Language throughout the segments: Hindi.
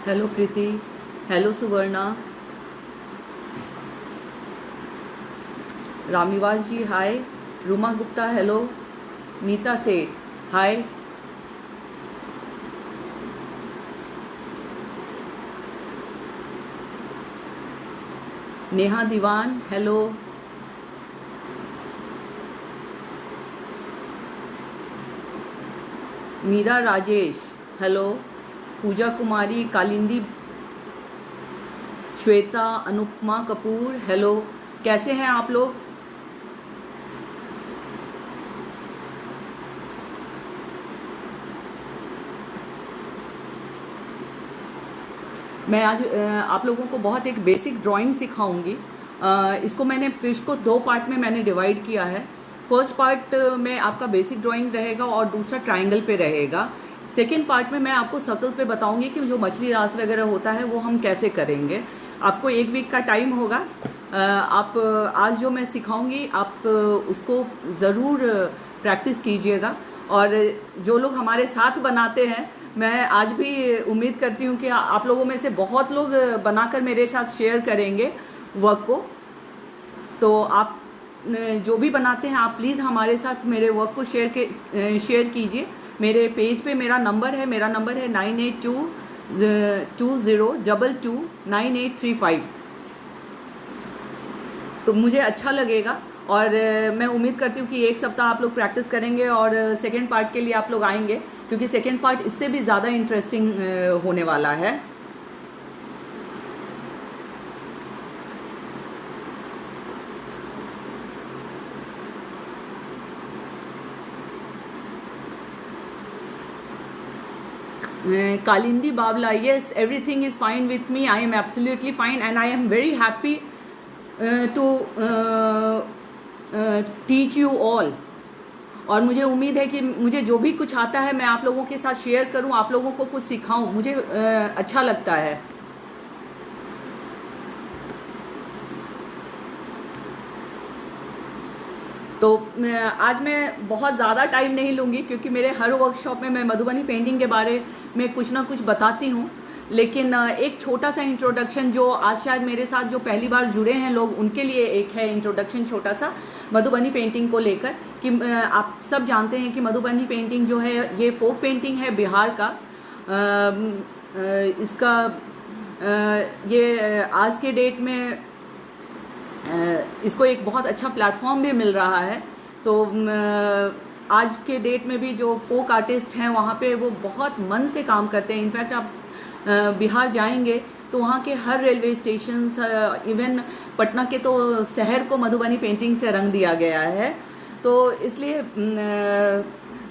हेलो प्रीति, हेलो सुवर्णा, रामीवास जी हाय, रूमा गुप्ता हेलो, नीता सेठ हाय, नेहा दीवान हेलो, मीरा राजेश हेलो, पूजा कुमारी, कालिंदी, श्वेता, अनुपमा कपूर हेलो। कैसे हैं आप लोग? मैं आज आप लोगों को बहुत एक बेसिक ड्राइंग सिखाऊंगी। इसको मैंने फिश को दो पार्ट में मैंने डिवाइड किया है। फर्स्ट पार्ट में आपका बेसिक ड्राइंग रहेगा और दूसरा ट्रायंगल पे रहेगा। सेकेंड पार्ट में मैं आपको सर्कल्स पे बताऊंगी कि जो मछली रास वगैरह होता है वो हम कैसे करेंगे। आपको एक वीक का टाइम होगा। आप आज जो मैं सिखाऊंगी आप उसको ज़रूर प्रैक्टिस कीजिएगा। और जो लोग हमारे साथ बनाते हैं, मैं आज भी उम्मीद करती हूँ कि आप लोगों में से बहुत लोग बनाकर मेरे साथ शेयर करेंगे वर्क को। तो आप जो भी बनाते हैं आप प्लीज़ हमारे साथ मेरे वर्क को शेयर कीजिए। मेरे पेज पे मेरा नंबर है 982202229835। तो मुझे अच्छा लगेगा और मैं उम्मीद करती हूँ कि एक सप्ताह आप लोग प्रैक्टिस करेंगे और सेकेंड पार्ट के लिए आप लोग आएंगे, क्योंकि सेकेंड पार्ट इससे भी ज़्यादा इंटरेस्टिंग होने वाला है। कालिंदी बावला, yes, everything is fine with me. I am absolutely fine and I am very happy to teach you all. और मुझे उम्मीद है कि मुझे जो भी कुछ आता है मैं आप लोगों के साथ शेयर करूं, आप लोगों को कुछ सिखाऊं, मुझे अच्छा लगता है। तो आज मैं बहुत ज़्यादा टाइम नहीं लूँगी, क्योंकि मेरे हर वर्कशॉप में मैं मधुबनी पेंटिंग के बारे में कुछ ना कुछ बताती हूँ। लेकिन एक छोटा सा इंट्रोडक्शन, जो आज शायद मेरे साथ जो पहली बार जुड़े हैं लोग, उनके लिए एक है इंट्रोडक्शन छोटा सा मधुबनी पेंटिंग को लेकर। कि आप सब जानते हैं कि मधुबनी पेंटिंग जो है ये फोक पेंटिंग है बिहार का। इसका ये आज के डेट में इसको एक बहुत अच्छा प्लेटफॉर्म भी मिल रहा है। तो आज के डेट में भी जो फोक आर्टिस्ट हैं वहाँ पे वो बहुत मन से काम करते हैं। इनफैक्ट आप बिहार जाएंगे तो वहाँ के हर रेलवे स्टेशन, इवन पटना के तो शहर को मधुबनी पेंटिंग से रंग दिया गया है। तो इसलिए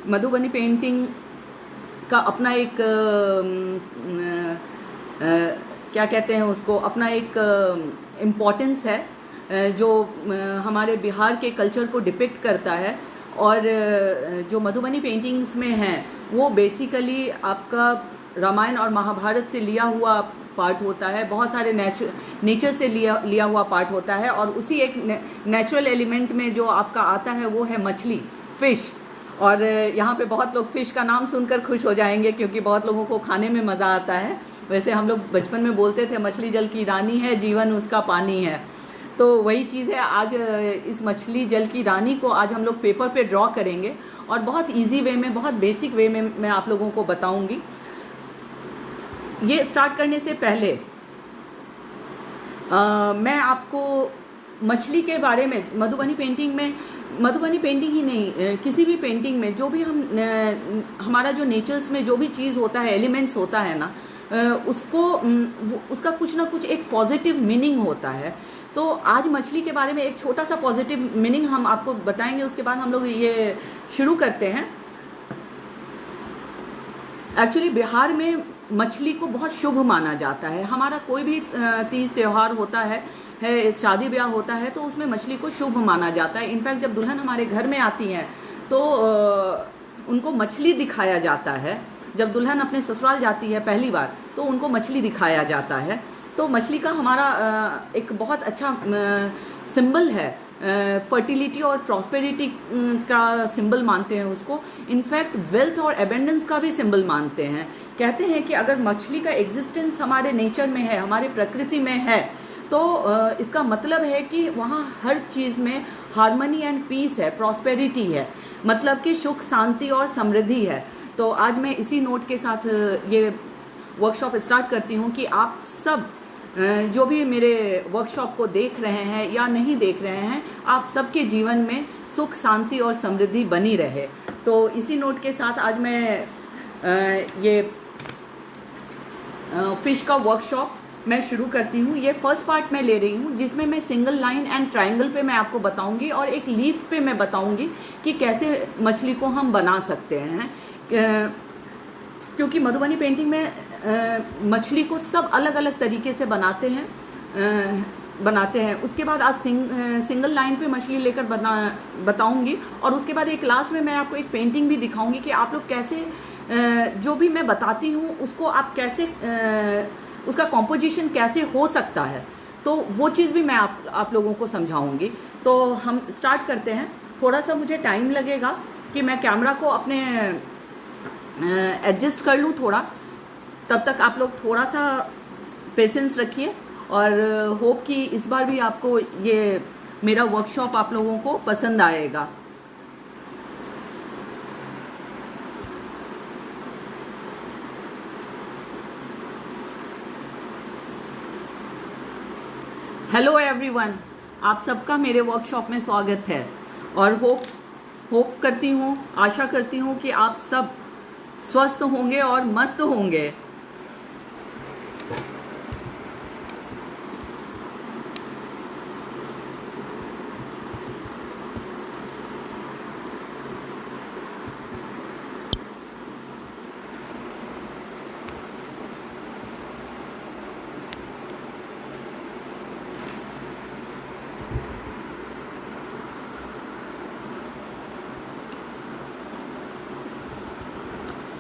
मधुबनी पेंटिंग का अपना एक क्या कहते हैं उसको, अपना एक इम्पॉर्टेंस है जो हमारे बिहार के कल्चर को डिपिक्ट करता है। और जो मधुबनी पेंटिंग्स में हैं वो बेसिकली आपका रामायण और महाभारत से लिया हुआ पार्ट होता है, बहुत सारे नेचर से लिया हुआ पार्ट होता है। और उसी एक नेचुरल एलिमेंट में जो आपका आता है वो है मछली, फिश। और यहाँ पे बहुत लोग फ़िश का नाम सुनकर खुश हो जाएंगे, क्योंकि बहुत लोगों को खाने में मज़ा आता है। वैसे हम लोग बचपन में बोलते थे मछली जल की रानी है, जीवन उसका पानी है। तो वही चीज़ है। आज इस मछली जल की रानी को आज हम लोग पेपर पे ड्रॉ करेंगे और बहुत इजी वे में, बहुत बेसिक वे में मैं आप लोगों को बताऊंगी। ये स्टार्ट करने से पहले मैं आपको मछली के बारे में, मधुबनी पेंटिंग में, मधुबनी पेंटिंग ही नहीं, किसी भी पेंटिंग में जो भी हमारा जो नेचर्स में जो भी चीज़ होता है, एलिमेंट्स होता है ना, उसको उसका कुछ ना कुछ एक पॉजिटिव मीनिंग होता है। तो आज मछली के बारे में एक छोटा सा पॉजिटिव मीनिंग हम आपको बताएंगे, उसके बाद हम लोग ये शुरू करते हैं। एक्चुअली बिहार में मछली को बहुत शुभ माना जाता है। हमारा कोई भी तीज त्यौहार होता है, शादी ब्याह होता है, तो उसमें मछली को शुभ माना जाता है। इनफैक्ट जब दुल्हन हमारे घर में आती हैं तो उनको मछली दिखाया जाता है। जब दुल्हन अपने ससुराल जाती है पहली बार तो उनको मछली दिखाया जाता है। तो मछली का हमारा एक बहुत अच्छा सिंबल है फर्टिलिटी और प्रॉस्पेरिटी का सिंबल मानते हैं उसको, इनफैक्ट वेल्थ और एबेंडेंस का भी सिंबल मानते हैं। कहते हैं कि अगर मछली का एग्जिस्टेंस हमारे नेचर में है, हमारे प्रकृति में है, तो इसका मतलब है कि वहाँ हर चीज़ में हार्मनी एंड पीस है, प्रॉस्पेरिटी है, मतलब कि सुख, शांति और समृद्धि है। तो आज मैं इसी नोट के साथ ये वर्कशॉप स्टार्ट करती हूँ कि आप सब जो भी मेरे वर्कशॉप को देख रहे हैं या नहीं देख रहे हैं, आप सबके जीवन में सुख, शांति और समृद्धि बनी रहे। तो इसी नोट के साथ आज मैं ये फिश का वर्कशॉप मैं शुरू करती हूँ। ये फर्स्ट पार्ट मैं ले रही हूँ, जिसमें मैं सिंगल लाइन एंड ट्रायंगल पे मैं आपको बताऊँगी और एक लीफ पे मैं बताऊँगी कि कैसे मछली को हम बना सकते हैं, क्योंकि मधुबनी पेंटिंग में मछली को सब अलग अलग तरीके से बनाते हैं। उसके बाद आज सिंगल लाइन पे मछली लेकर बताऊंगी, और उसके बाद एक क्लास में मैं आपको एक पेंटिंग भी दिखाऊंगी कि आप लोग कैसे जो भी मैं बताती हूँ उसको आप कैसे उसका कॉम्पोजिशन कैसे हो सकता है, तो वो चीज़ भी मैं आप लोगों को समझाऊंगी। तो हम स्टार्ट करते हैं। थोड़ा सा मुझे टाइम लगेगा कि मैं कैमरा को अपने एडजस्ट कर लूँ थोड़ा, तब तक आप लोग थोड़ा सा पेशेंस रखिए, और होप कि इस बार भी आपको ये मेरा वर्कशॉप आप लोगों को पसंद आएगा। हेलो एवरीवन, आप सबका मेरे वर्कशॉप में स्वागत है, और होप करती हूँ, आशा करती हूँ कि आप सब स्वस्थ होंगे और मस्त होंगे।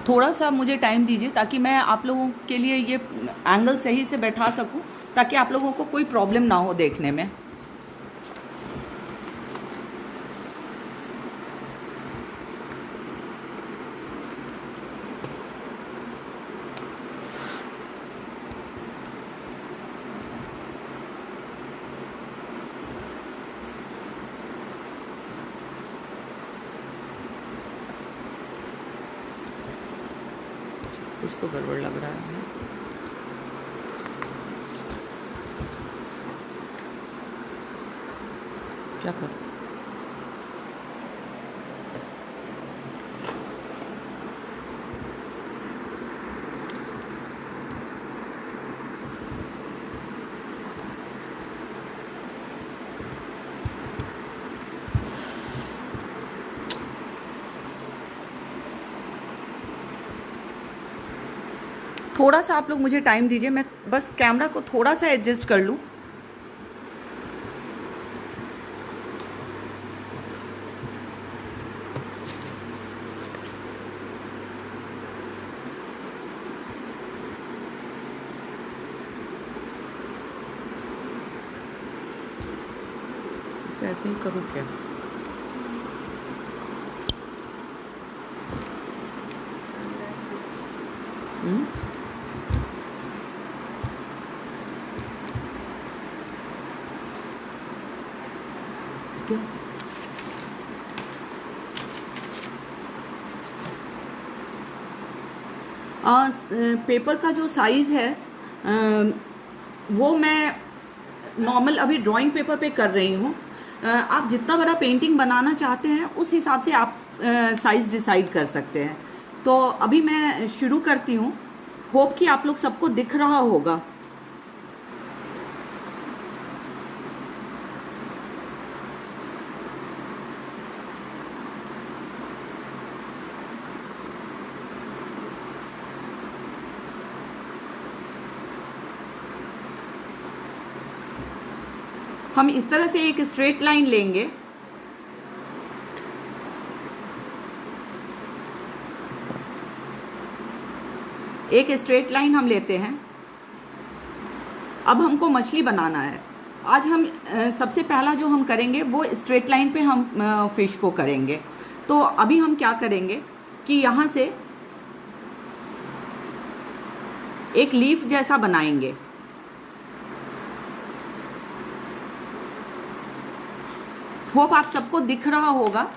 थोड़ा सा मुझे टाइम दीजिए ताकि मैं आप लोगों के लिए ये एंगल सही से बैठा सकूं, ताकि आप लोगों को कोई प्रॉब्लम ना हो देखने में। कुछ तो गड़बड़ लग रहा है। क्या करूं? थोड़ा सा आप लोग मुझे टाइम दीजिए, मैं बस कैमरा को थोड़ा सा एडजस्ट कर लूं। इसको ऐसे ही करूँ क्या? पेपर का जो साइज़ है वो मैं नॉर्मल अभी ड्राइंग पेपर पे कर रही हूँ। आप जितना बड़ा पेंटिंग बनाना चाहते हैं उस हिसाब से आप साइज़ डिसाइड कर सकते हैं। तो अभी मैं शुरू करती हूँ। होप कि आप लोग सबको दिख रहा होगा। हम इस तरह से एक स्ट्रेट लाइन लेंगे। एक स्ट्रेट लाइन हम लेते हैं। अब हमको मछली बनाना है, आज हम सबसे पहला जो हम करेंगे वो स्ट्रेट लाइन पे हम फिश को करेंगे। तो अभी हम क्या करेंगे कि यहाँ से एक लीफ जैसा बनाएंगे। होप आप सबको दिख रहा होगा।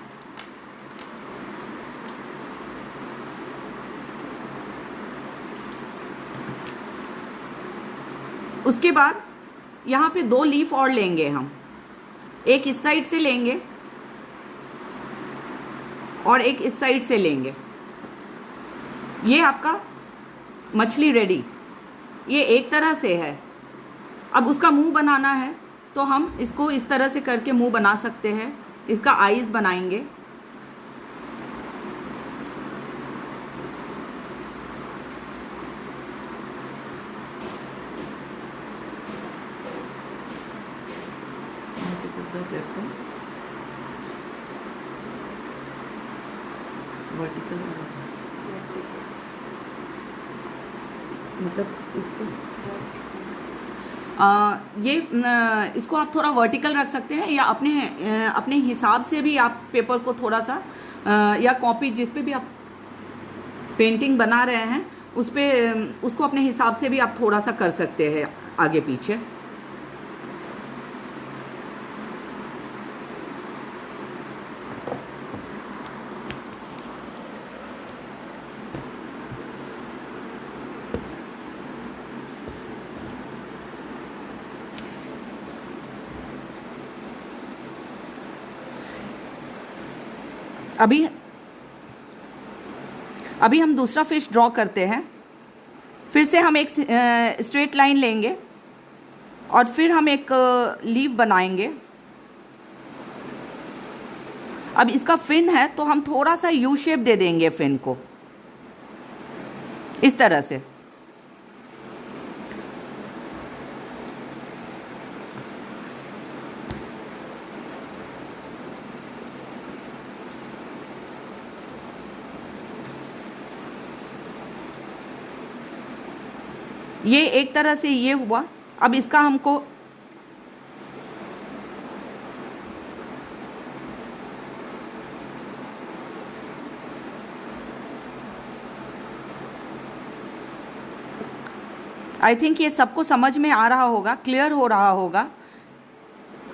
उसके बाद यहाँ पे 2 लीफ और लेंगे हम, एक इस साइड से लेंगे और एक इस साइड से लेंगे। ये आपका मछली रेडी। ये एक तरह से है। अब उसका मुंह बनाना है तो हम इसको इस तरह से करके मुंह बना सकते हैं। इसका आईज बनाएंगे। वर्टिकल मतलब इसको इसको आप थोड़ा वर्टिकल रख सकते हैं या अपने हिसाब से भी आप पेपर को थोड़ा सा या कॉपी जिस पे भी आप पेंटिंग बना रहे हैं उस पे उसको अपने हिसाब से भी आप थोड़ा सा कर सकते हैं आगे पीछे। अभी हम दूसरा फिश ड्रॉ करते हैं। फिर से हम एक स्ट्रेट लाइन लेंगे और फिर हम एक लीफ बनाएंगे। अब इसका फिन है तो हम थोड़ा सा यू शेप दे देंगे फिन को, इस तरह से। ये एक तरह से ये हुआ। अब इसका हमको आई थिंक ये सबको समझ में आ रहा होगा, क्लियर हो रहा होगा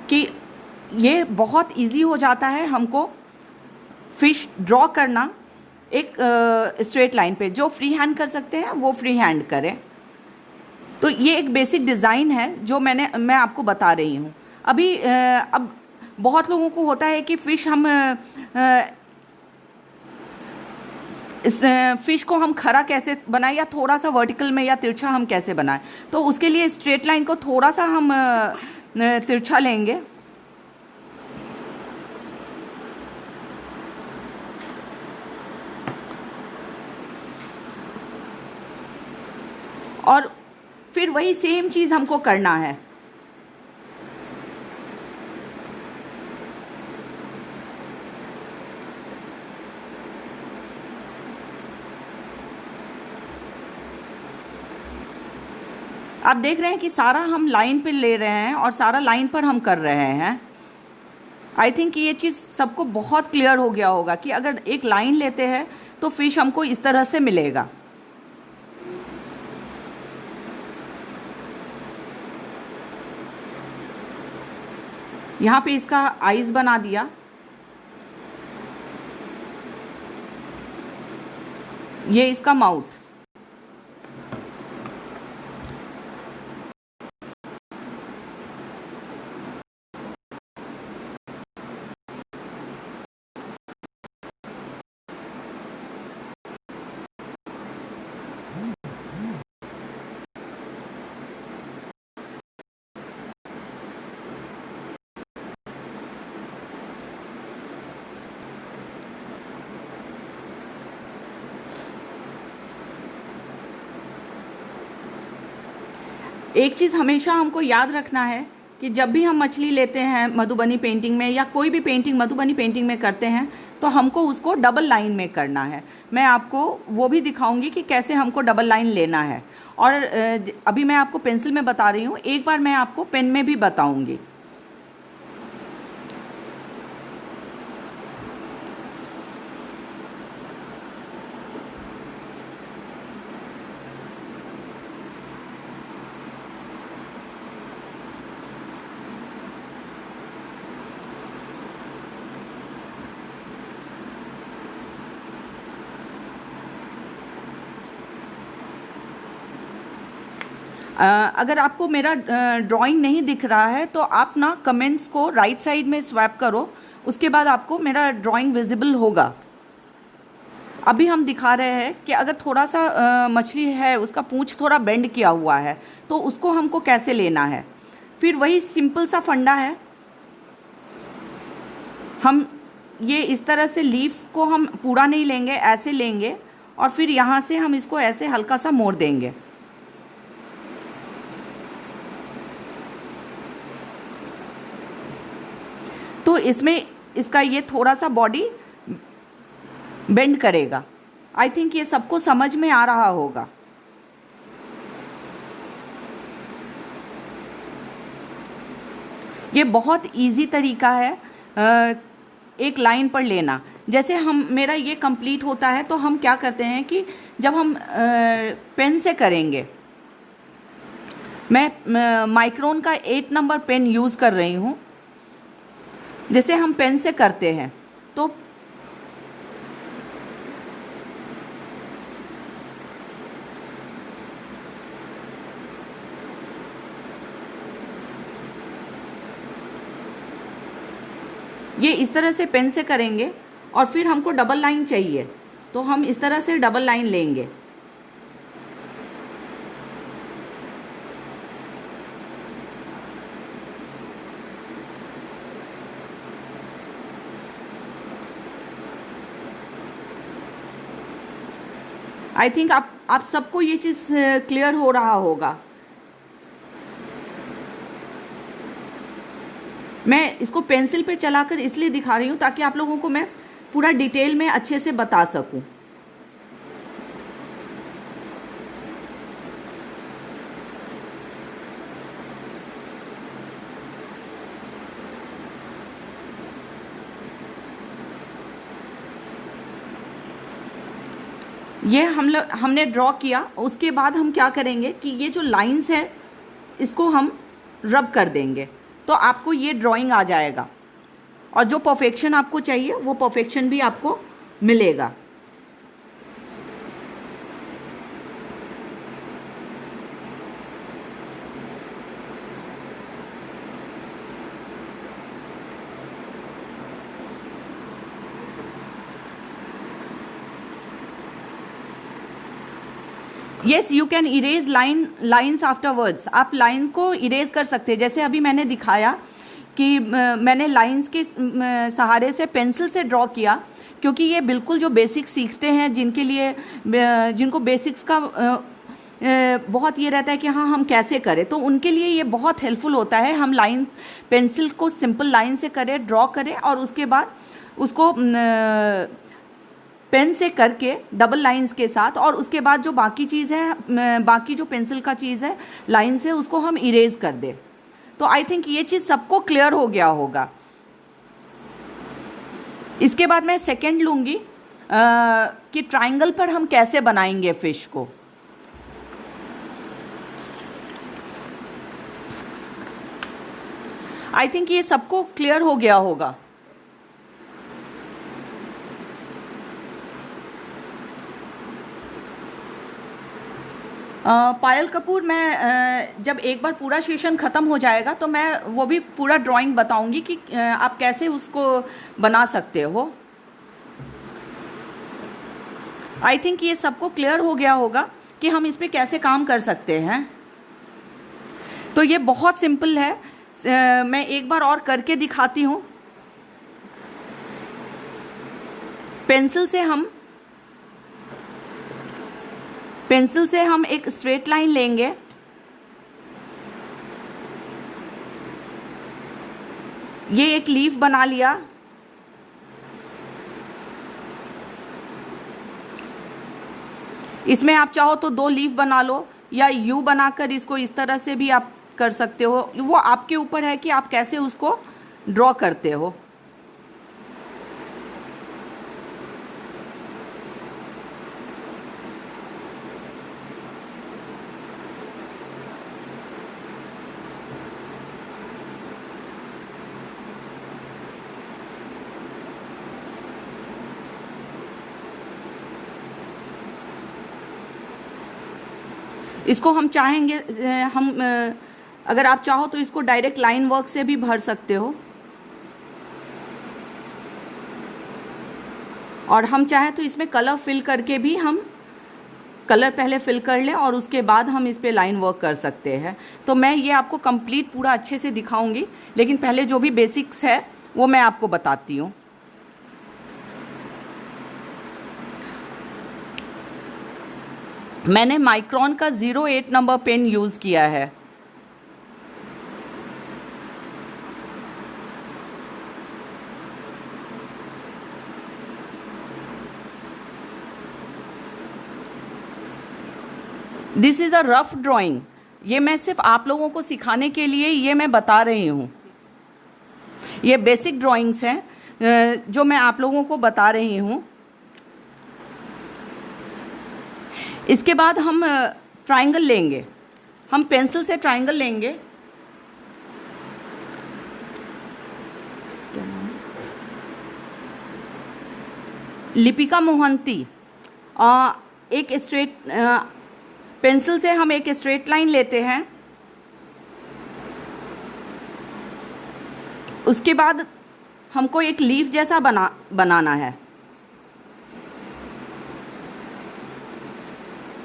कि ये बहुत इजी हो जाता है हमको फिश ड्रॉ करना एक स्ट्रेट लाइन पे। जो फ्री हैंड कर सकते हैं वो फ्री हैंड करें। तो ये एक बेसिक डिज़ाइन है जो मैं आपको बता रही हूँ। अब बहुत लोगों को होता है कि फ़िश हम इस फिश को हम खड़ा कैसे बनाएं या थोड़ा सा वर्टिकल में या तिरछा हम कैसे बनाएं। तो उसके लिए स्ट्रेट लाइन को थोड़ा सा हम तिरछा लेंगे और फिर वही सेम चीज़ हमको करना है। आप देख रहे हैं कि सारा हम लाइन पे ले रहे हैं और सारा लाइन पर हम कर रहे हैं। आई थिंक ये चीज़ सबको बहुत क्लियर हो गया होगा कि अगर एक लाइन लेते हैं तो फिश हमको इस तरह से मिलेगा। यहाँ पे इसका आईज बना दिया। ये इसका माउथ। एक चीज़ हमेशा हमको याद रखना है कि जब भी हम मछली लेते हैं मधुबनी पेंटिंग में या कोई भी पेंटिंग मधुबनी पेंटिंग में करते हैं तो हमको उसको डबल लाइन में करना है। मैं आपको वो भी दिखाऊंगी कि कैसे हमको डबल लाइन लेना है। और अभी मैं आपको पेंसिल में बता रही हूँ, एक बार मैं आपको पेन में भी बताऊंगी। अगर आपको मेरा ड्राइंग नहीं दिख रहा है तो आप ना कमेंट्स को राइट साइड में स्वैप करो, उसके बाद आपको मेरा ड्राइंग विजिबल होगा। अभी हम दिखा रहे हैं कि अगर थोड़ा सा मछली है, उसका पूंछ थोड़ा बेंड किया हुआ है, तो उसको हमको कैसे लेना है। फिर वही सिंपल सा फंडा है, हम ये इस तरह से लीफ को हम पूरा नहीं लेंगे, ऐसे लेंगे और फिर यहाँ से हम इसको ऐसे हल्का सा मोड़ देंगे। तो इसमें इसका ये थोड़ा सा बॉडी बेंड करेगा। आई थिंक ये सबको समझ में आ रहा होगा। ये बहुत इजी तरीका है एक लाइन पर लेना। जैसे हम मेरा ये कंप्लीट होता है तो हम क्या करते हैं कि जब हम पेन से करेंगे, मैं माइक्रोन का 8 नंबर पेन यूज़ कर रही हूँ। जैसे हम पेन से करते हैं तो ये इस तरह से पेन से करेंगे और फिर हमको डबल लाइन चाहिए तो हम इस तरह से डबल लाइन लेंगे। आई थिंक आप सबको ये चीज़ क्लियर हो रहा होगा। मैं इसको पेंसिल पे चलाकर इसलिए दिखा रही हूँ ताकि आप लोगों को मैं पूरा डिटेल में अच्छे से बता सकूँ। ये हमने ड्रॉ किया। उसके बाद हम क्या करेंगे कि ये जो लाइंस है इसको हम रब कर देंगे तो आपको ये ड्राइंग आ जाएगा और जो परफेक्शन आपको चाहिए वो परफेक्शन भी आपको मिलेगा। Yes, you can erase lines afterwards. आप लाइन को इरेज कर सकते हैं। जैसे अभी मैंने दिखाया कि मैंने लाइंस के सहारे से पेंसिल से ड्रॉ किया, क्योंकि ये बिल्कुल जो बेसिक सीखते हैं जिनके लिए जिनको बेसिक्स का बहुत ये रहता है कि हाँ हम कैसे करें, तो उनके लिए ये बहुत हेल्पफुल होता है। हम लाइन पेंसिल को सिंपल लाइन से करें, ड्रॉ करें और उसके बाद उसको पेन से करके डबल लाइंस के साथ, और उसके बाद जो बाकी चीज़ है, बाकी जो पेंसिल का चीज़ है लाइन से, उसको हम इरेज कर दें। तो आई थिंक ये चीज़ सबको क्लियर हो गया होगा। इसके बाद मैं सेकंड लूँगी कि ट्रायंगल पर हम कैसे बनाएंगे फिश को। आई थिंक ये सबको क्लियर हो गया होगा। पायल कपूर, मैं जब एक बार पूरा सेशन ख़त्म हो जाएगा तो मैं वो भी पूरा ड्राइंग बताऊंगी कि आप कैसे उसको बना सकते हो। आई थिंक ये सबको क्लियर हो गया होगा कि हम इस पे कैसे काम कर सकते हैं। तो ये बहुत सिंपल है। मैं एक बार और करके दिखाती हूँ। पेंसिल से हम एक स्ट्रेट लाइन लेंगे। ये एक लीफ बना लिया। इसमें आप चाहो तो 2 लीफ बना लो, या यू बनाकर इसको इस तरह से भी आप कर सकते हो। वो आपके ऊपर है कि आप कैसे उसको ड्रॉ करते हो। इसको हम चाहेंगे अगर आप चाहो तो इसको डायरेक्ट लाइन वर्क से भी भर सकते हो, और हम चाहें तो इसमें कलर फिल करके भी हम कलर पहले फिल कर लें और उसके बाद हम इस पे लाइन वर्क कर सकते हैं। तो मैं ये आपको कंप्लीट पूरा अच्छे से दिखाऊंगी, लेकिन पहले जो भी बेसिक्स है वो मैं आपको बताती हूँ। मैंने माइक्रॉन का 08 नंबर पेन यूज़ किया है। This is a rough drawing. ये मैं सिर्फ आप लोगों को सिखाने के लिए ये मैं बता रही हूँ। ये बेसिक ड्राइंग्स हैं जो मैं आप लोगों को बता रही हूँ। इसके बाद हम ट्रायंगल लेंगे, हम पेंसिल से ट्रायंगल लेंगे। लिपिका मोहंती, एक स्ट्रेट पेंसिल से हम एक स्ट्रेट लाइन लेते हैं। उसके बाद हमको एक लीफ जैसा बनाना है।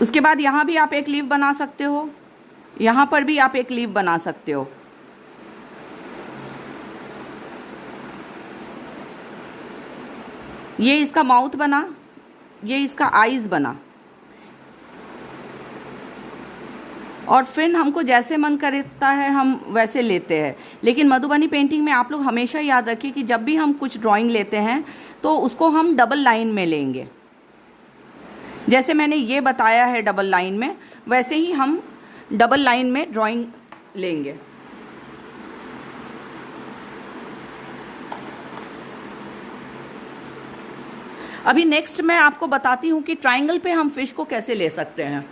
उसके बाद यहाँ भी आप एक लीफ बना सकते हो, यहाँ पर भी आप एक लीफ बना सकते हो। ये इसका माउथ बना, ये इसका आईज बना, और फिर हमको जैसे मन करता है हम वैसे लेते हैं। लेकिन मधुबनी पेंटिंग में आप लोग हमेशा याद रखिए कि जब भी हम कुछ ड्राइंग लेते हैं तो उसको हम डबल लाइन में लेंगे। जैसे मैंने ये बताया है डबल लाइन में, वैसे ही हम डबल लाइन में ड्राइंग लेंगे। अभी नेक्स्ट मैं आपको बताती हूँ कि ट्रायंगल पे हम फिश को कैसे ले सकते हैं।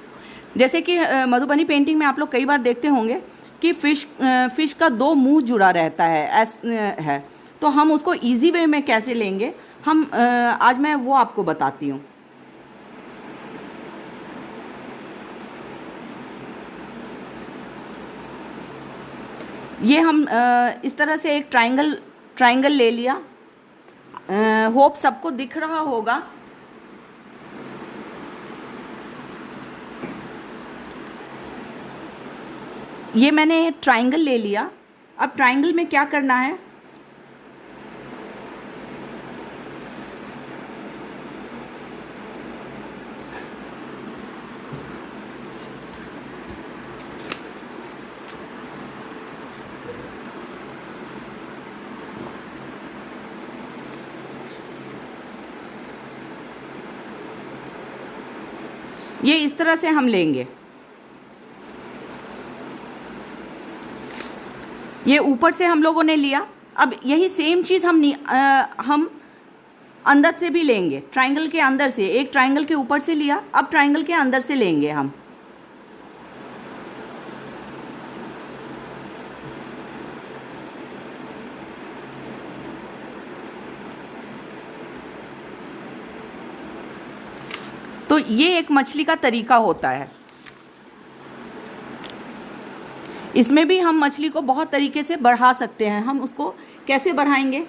जैसे कि मधुबनी पेंटिंग में आप लोग कई बार देखते होंगे कि फिश का 2 मुंह जुड़ा रहता है, तो हम उसको इजी वे में कैसे लेंगे, आज मैं वो आपको बताती हूँ। ये हम इस तरह से एक ट्रायंगल ले लिया। होप सबको दिख रहा होगा। ये मैंने ट्रायंगल ले लिया। अब ट्रायंगल में क्या करना है, ये इस तरह से हम लेंगे। ये ऊपर से हम लोगों ने लिया। अब यही सेम चीज़ हम अंदर से भी लेंगे। ट्रायंगल के अंदर से, एक ट्रायंगल के ऊपर से लिया, अब ट्रायंगल के अंदर से लेंगे हम। तो ये एक मछली का तरीका होता है। इसमें भी हम मछली को बहुत तरीके से बढ़ा सकते हैं। हम उसको कैसे बढ़ाएंगे,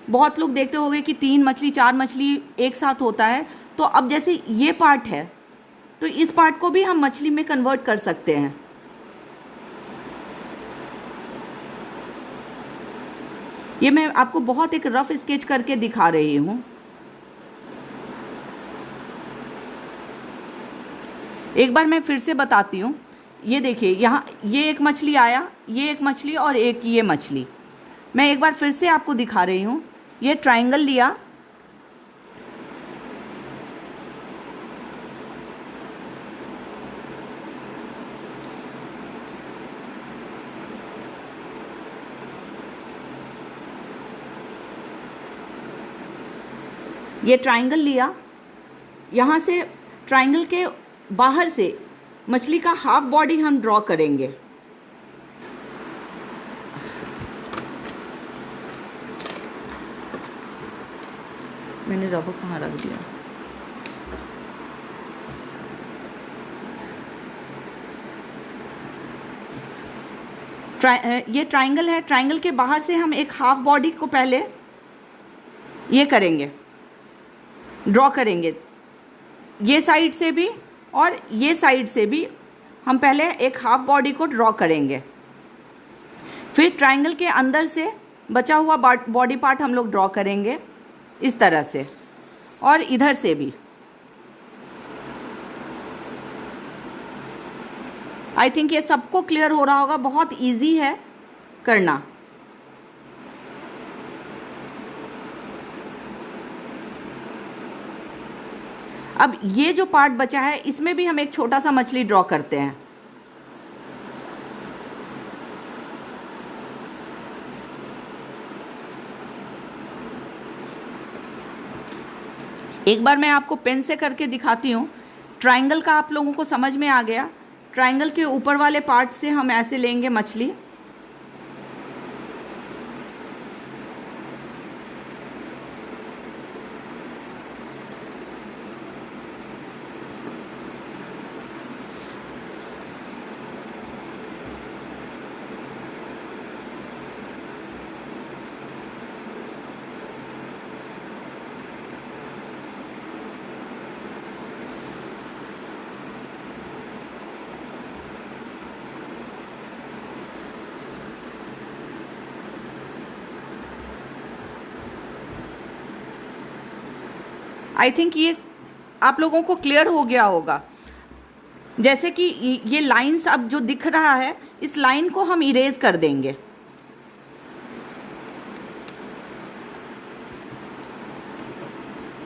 बहुत लोग देखते होंगे कि 3 मछली 4 मछली एक साथ होता है। तो अब जैसे ये पार्ट है, तो इस पार्ट को भी हम मछली में कन्वर्ट कर सकते हैं। ये मैं आपको बहुत एक रफ स्केच करके दिखा रही हूँ। एक बार मैं फिर से बताती हूँ। ये देखिए, यहाँ ये एक मछली आया, ये एक मछली और एक ये मछली। मैं एक बार फिर से आपको दिखा रही हूँ। ये ट्रायंगल लिया, ये ट्राइंगल लिया, यहाँ से ट्राइंगल के बाहर से मछली का हाफ बॉडी हम ड्रॉ करेंगे। मैंने रबर कहाँ रख दिया? ये ट्राइंगल है, ट्राइंगल के बाहर से हम एक हाफ बॉडी को पहले ये करेंगे, ड्रॉ करेंगे, ये साइड से भी और ये साइड से भी हम पहले एक हाफ बॉडी को ड्रॉ करेंगे। फिर ट्राइंगल के अंदर से बचा हुआ बॉडी पार्ट हम लोग ड्रॉ करेंगे इस तरह से, और इधर से भी। आई थिंक ये सबको क्लियर हो रहा होगा, बहुत इजी है करना। अब ये जो पार्ट बचा है इसमें भी हम एक छोटा सा मछली ड्रॉ करते हैं। एक बार मैं आपको पेन से करके दिखाती हूँ। ट्राइंगल का आप लोगों को समझ में आ गया। ट्राइंगल के ऊपर वाले पार्ट से हम ऐसे लेंगे मछली, आई थिंक ये आप लोगों को क्लियर हो गया होगा। जैसे कि ये लाइंस अब जो दिख रहा है, इस लाइन को हम इरेज कर देंगे।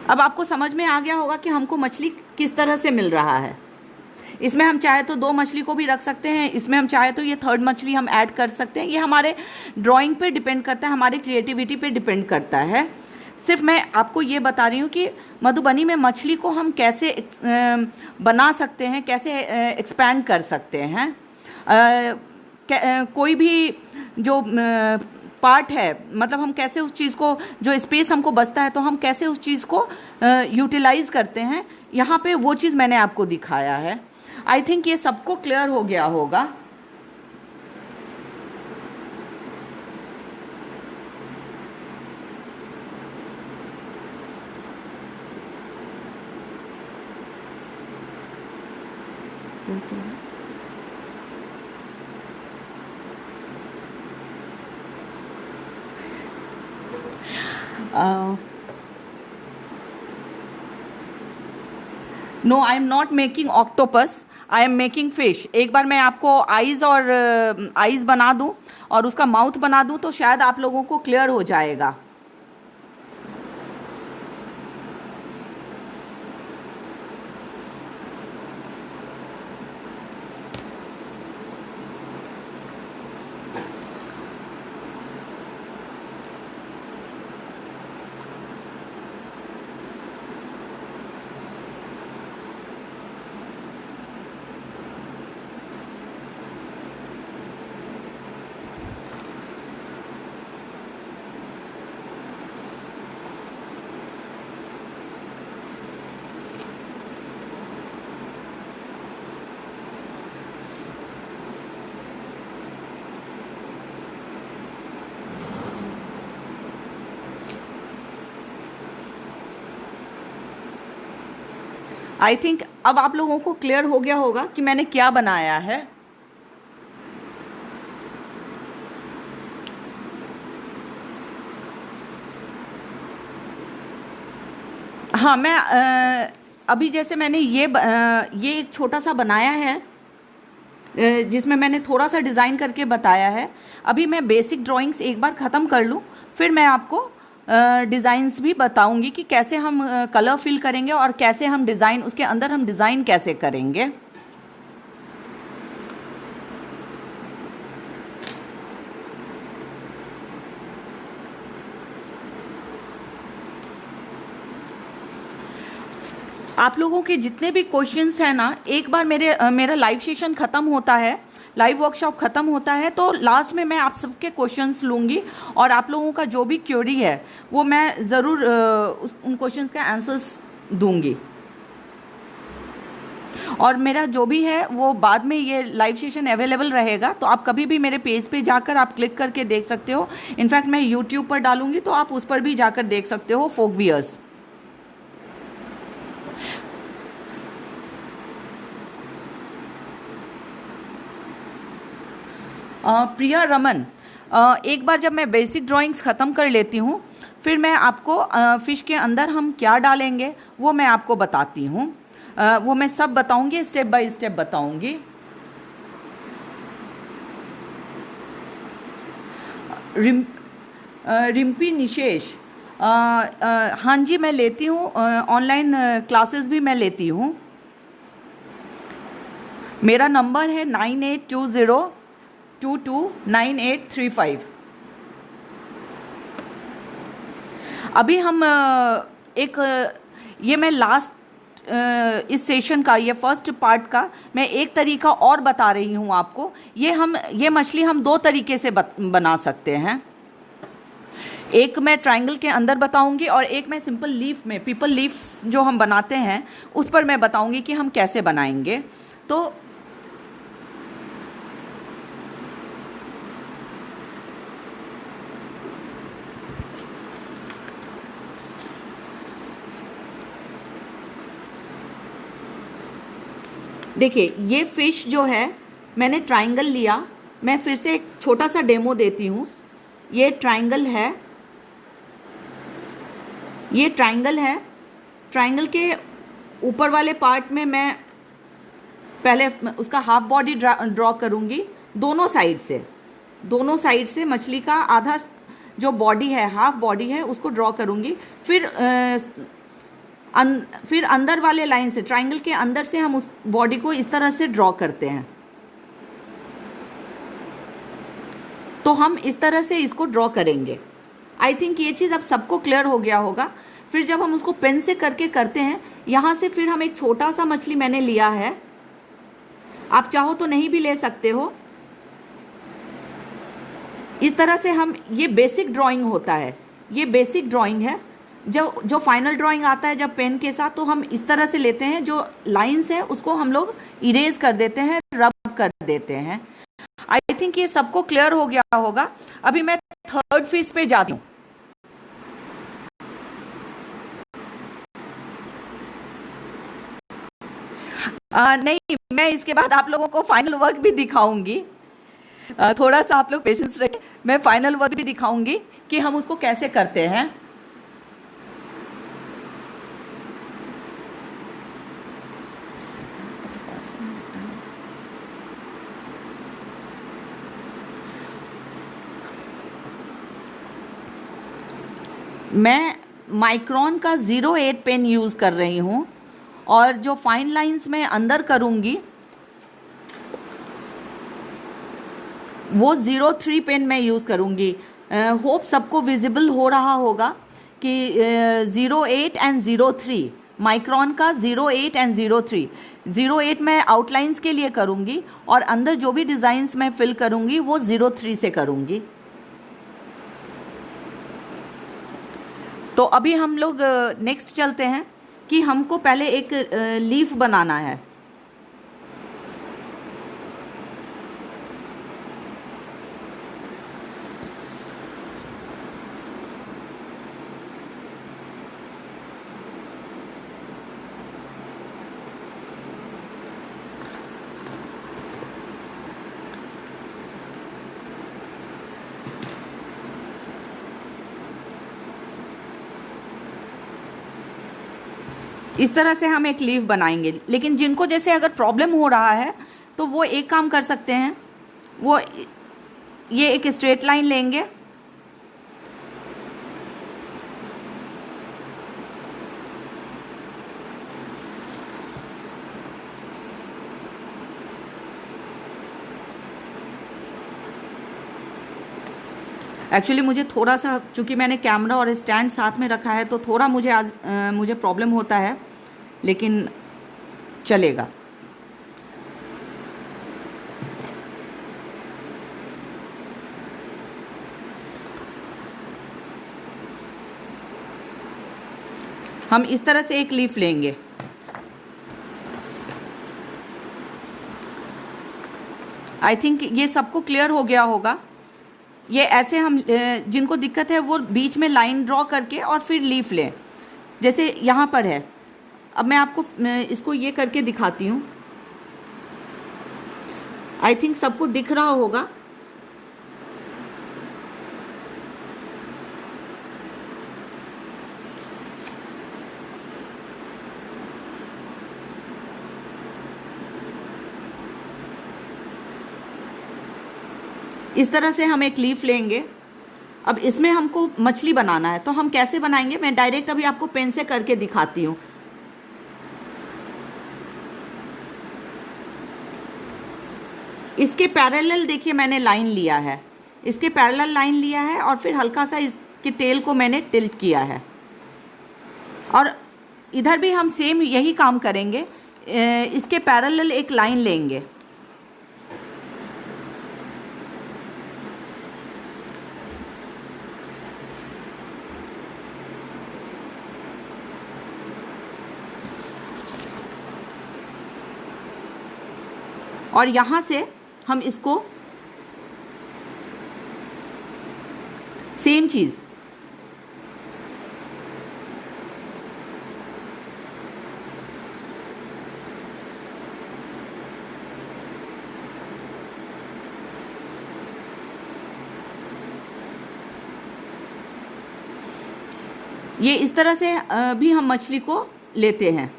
अब आपको समझ में आ गया होगा कि हमको मछली किस तरह से मिल रहा है। इसमें हम चाहे तो 2 मछली को भी रख सकते हैं, इसमें हम चाहे तो ये 3rd मछली हम ऐड कर सकते हैं। ये हमारे ड्राइंग पे डिपेंड करता है, हमारी क्रिएटिविटी पे डिपेंड करता है। सिर्फ मैं आपको ये बता रही हूँ कि मधुबनी में मछली को हम कैसे बना सकते हैं, कैसे एक्सपैंड कर सकते हैं। कोई भी जो पार्ट है, मतलब हम कैसे उस चीज़ को, जो स्पेस हमको बचता है, तो हम कैसे उस चीज़ को यूटिलाइज करते हैं। यहाँ पे वो चीज़ मैंने आपको दिखाया है। आई थिंक ये सबको क्लियर हो गया होगा। No, I am not making octopus, I am making fish. एक बार मैं आपको आईज और आईज बना दूं और उसका माउथ बना दूं तो शायद आप लोगों को क्लियर हो जाएगा। आई थिंक अब आप लोगों को क्लियर हो गया होगा कि मैंने क्या बनाया है। हाँ, मैं अभी जैसे मैंने ये एक छोटा सा बनाया है, जिसमें मैंने थोड़ा सा डिज़ाइन करके बताया है। अभी मैं बेसिक ड्राइंग्स एक बार ख़त्म कर लूँ, फिर मैं आपको डिज़ाइंस भी बताऊंगी कि कैसे हम कलर फिल करेंगे और कैसे हम डिज़ाइन, उसके अंदर हम डिज़ाइन कैसे करेंगे। आप लोगों के जितने भी क्वेश्चंस हैं ना, एक बार मेरा लाइव सेशन ख़त्म होता है, लाइव वर्कशॉप ख़त्म होता है, तो लास्ट में मैं आप सबके क्वेश्चंस लूँगी और आप लोगों का जो भी क्वेरी है वो मैं ज़रूर उन क्वेश्चंस का आंसर्स दूँगी। और मेरा जो भी है वो बाद में ये लाइव सेशन अवेलेबल रहेगा, तो आप कभी भी मेरे पेज पे जाकर आप क्लिक करके देख सकते हो। इनफैक्ट मैं यूट्यूब पर डालूँगी तो आप उस पर भी जाकर देख सकते हो, फोक वियर्स। प्रिया रमन, एक बार जब मैं बेसिक ड्राइंग्स ख़त्म कर लेती हूँ फिर मैं आपको फ़िश के अंदर हम क्या डालेंगे वो मैं आपको बताती हूँ। वो मैं सब बताऊँगी, स्टेप बाय स्टेप बताऊँगी। रिम्पी निशेष, हाँ जी मैं लेती हूँ, ऑनलाइन क्लासेस भी मैं लेती हूँ। मेरा नंबर है 9820229835। अभी हम ये मैं लास्ट इस सेशन का, ये फर्स्ट पार्ट का मैं एक तरीका और बता रही हूँ आपको। ये मछली हम दो तरीके से बना सकते हैं। एक मैं ट्रायंगल के अंदर बताऊंगी और एक मैं सिंपल लीफ में, पीपल लीफ जो हम बनाते हैं उस पर मैं बताऊंगी कि हम कैसे बनाएंगे। तो देखिए, ये फिश जो है मैंने ट्रायंगल लिया। मैं फिर से एक छोटा सा डेमो देती हूँ। ये ट्रायंगल है, ये ट्रायंगल है। ट्रायंगल के ऊपर वाले पार्ट में मैं पहले उसका हाफ बॉडी ड्रॉ करूँगी दोनों साइड से मछली का आधा जो बॉडी है, हाफ बॉडी है, उसको ड्रॉ करूँगी। फिर अंदर वाले लाइन से, ट्रायंगल के अंदर से हम उस बॉडी को इस तरह से ड्रॉ करते हैं। तो हम इस तरह से इसको ड्रॉ करेंगे। आई थिंक ये चीज़ अब सबको क्लियर हो गया होगा। फिर जब हम उसको पेन से करके करते हैं, यहाँ से फिर हम एक छोटा सा मछली मैंने लिया है, आप चाहो तो नहीं भी ले सकते हो। इस तरह से हम, ये बेसिक ड्राइंग होता है, ये बेसिक ड्राइंग है। जो फाइनल ड्राइंग आता है जब पेन के साथ, तो हम इस तरह से लेते हैं, जो लाइंस है उसको हम लोग इरेज कर देते हैं, रब कर देते हैं। आई थिंक ये सबको क्लियर हो गया होगा। अभी मैं थर्ड फिश पे जाती हूँ। नहीं, मैं इसके बाद आप लोगों को फाइनल वर्क भी दिखाऊंगी। थोड़ा सा आप लोग पेशेंस रखें, मैं फाइनल वर्क भी दिखाऊंगी कि हम उसको कैसे करते हैं। मैं माइक्रॉन का 08 पेन यूज़ कर रही हूँ और जो फाइन लाइंस मैं अंदर करूँगी वो 03 पेन मैं यूज़ करूँगी। होप सबको विजिबल हो रहा होगा कि 08 एंड 03, माइक्रॉन का 08 एंड 03। 08 मैं आउटलाइंस के लिए करूँगी और अंदर जो भी डिज़ाइंस मैं फिल करूँगी वो 03 से करूँगी। तो अभी हम लोग नेक्स्ट चलते हैं कि हमको पहले एक लीफ बनाना है। इस तरह से हम एक लीफ बनाएंगे। लेकिन जिनको जैसे अगर प्रॉब्लम हो रहा है तो वो एक काम कर सकते हैं, वो ये एक स्ट्रेट लाइन लेंगे, एक्चुअली मुझे थोड़ा सा, चूंकि मैंने कैमरा और स्टैंड साथ में रखा है तो थोड़ा मुझे प्रॉब्लम होता है लेकिन चलेगा। हम इस तरह से एक लीफ लेंगे। आई थिंक ये सबको क्लियर हो गया होगा। ये ऐसे हम जिनको दिक्कत है वो बीच में लाइन ड्रॉ करके और फिर लीफ लें, जैसे यहाँ पर है। अब मैं आपको इसको ये करके दिखाती हूँ। आई थिंक सबको दिख रहा होगा। इस तरह से हम एक लीफ लेंगे। अब इसमें हमको मछली बनाना है, तो हम कैसे बनाएंगे मैं डायरेक्ट अभी आपको पेन से करके दिखाती हूँ। इसके पैरेलल देखिए मैंने लाइन लिया है, इसके पैरेलल लाइन लिया है और फिर हल्का सा इसके टेल को मैंने टिल्ट किया है। और इधर भी हम सेम यही काम करेंगे। इसके पैरेलल एक लाइन लेंगे। और यहाँ से हम इसको सेम चीज़ ये इस तरह से भी हम मछली को लेते हैं।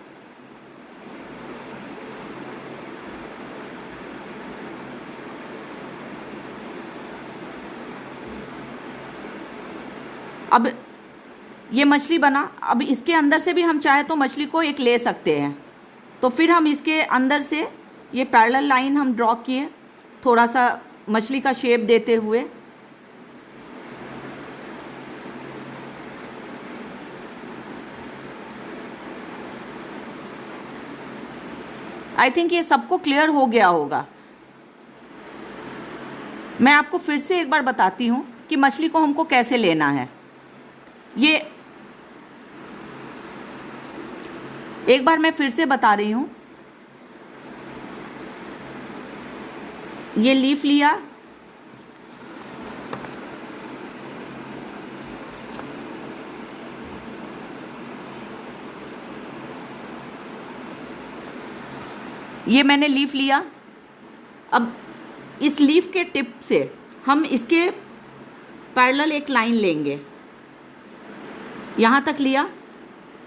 अब ये मछली बना। अब इसके अंदर से भी हम चाहे तो मछली को एक ले सकते हैं। तो फिर हम इसके अंदर से ये पैरेलल लाइन हम ड्रॉ किए, थोड़ा सा मछली का शेप देते हुए। आई थिंक ये सबको क्लियर हो गया होगा। मैं आपको फिर से एक बार बताती हूँ कि मछली को हमको कैसे लेना है। ये एक बार मैं फिर से बता रही हूँ। ये लीफ लिया, ये मैंने लीफ लिया। अब इस लीफ के टिप से हम इसके पैरेलल एक लाइन लेंगे, यहाँ तक लिया।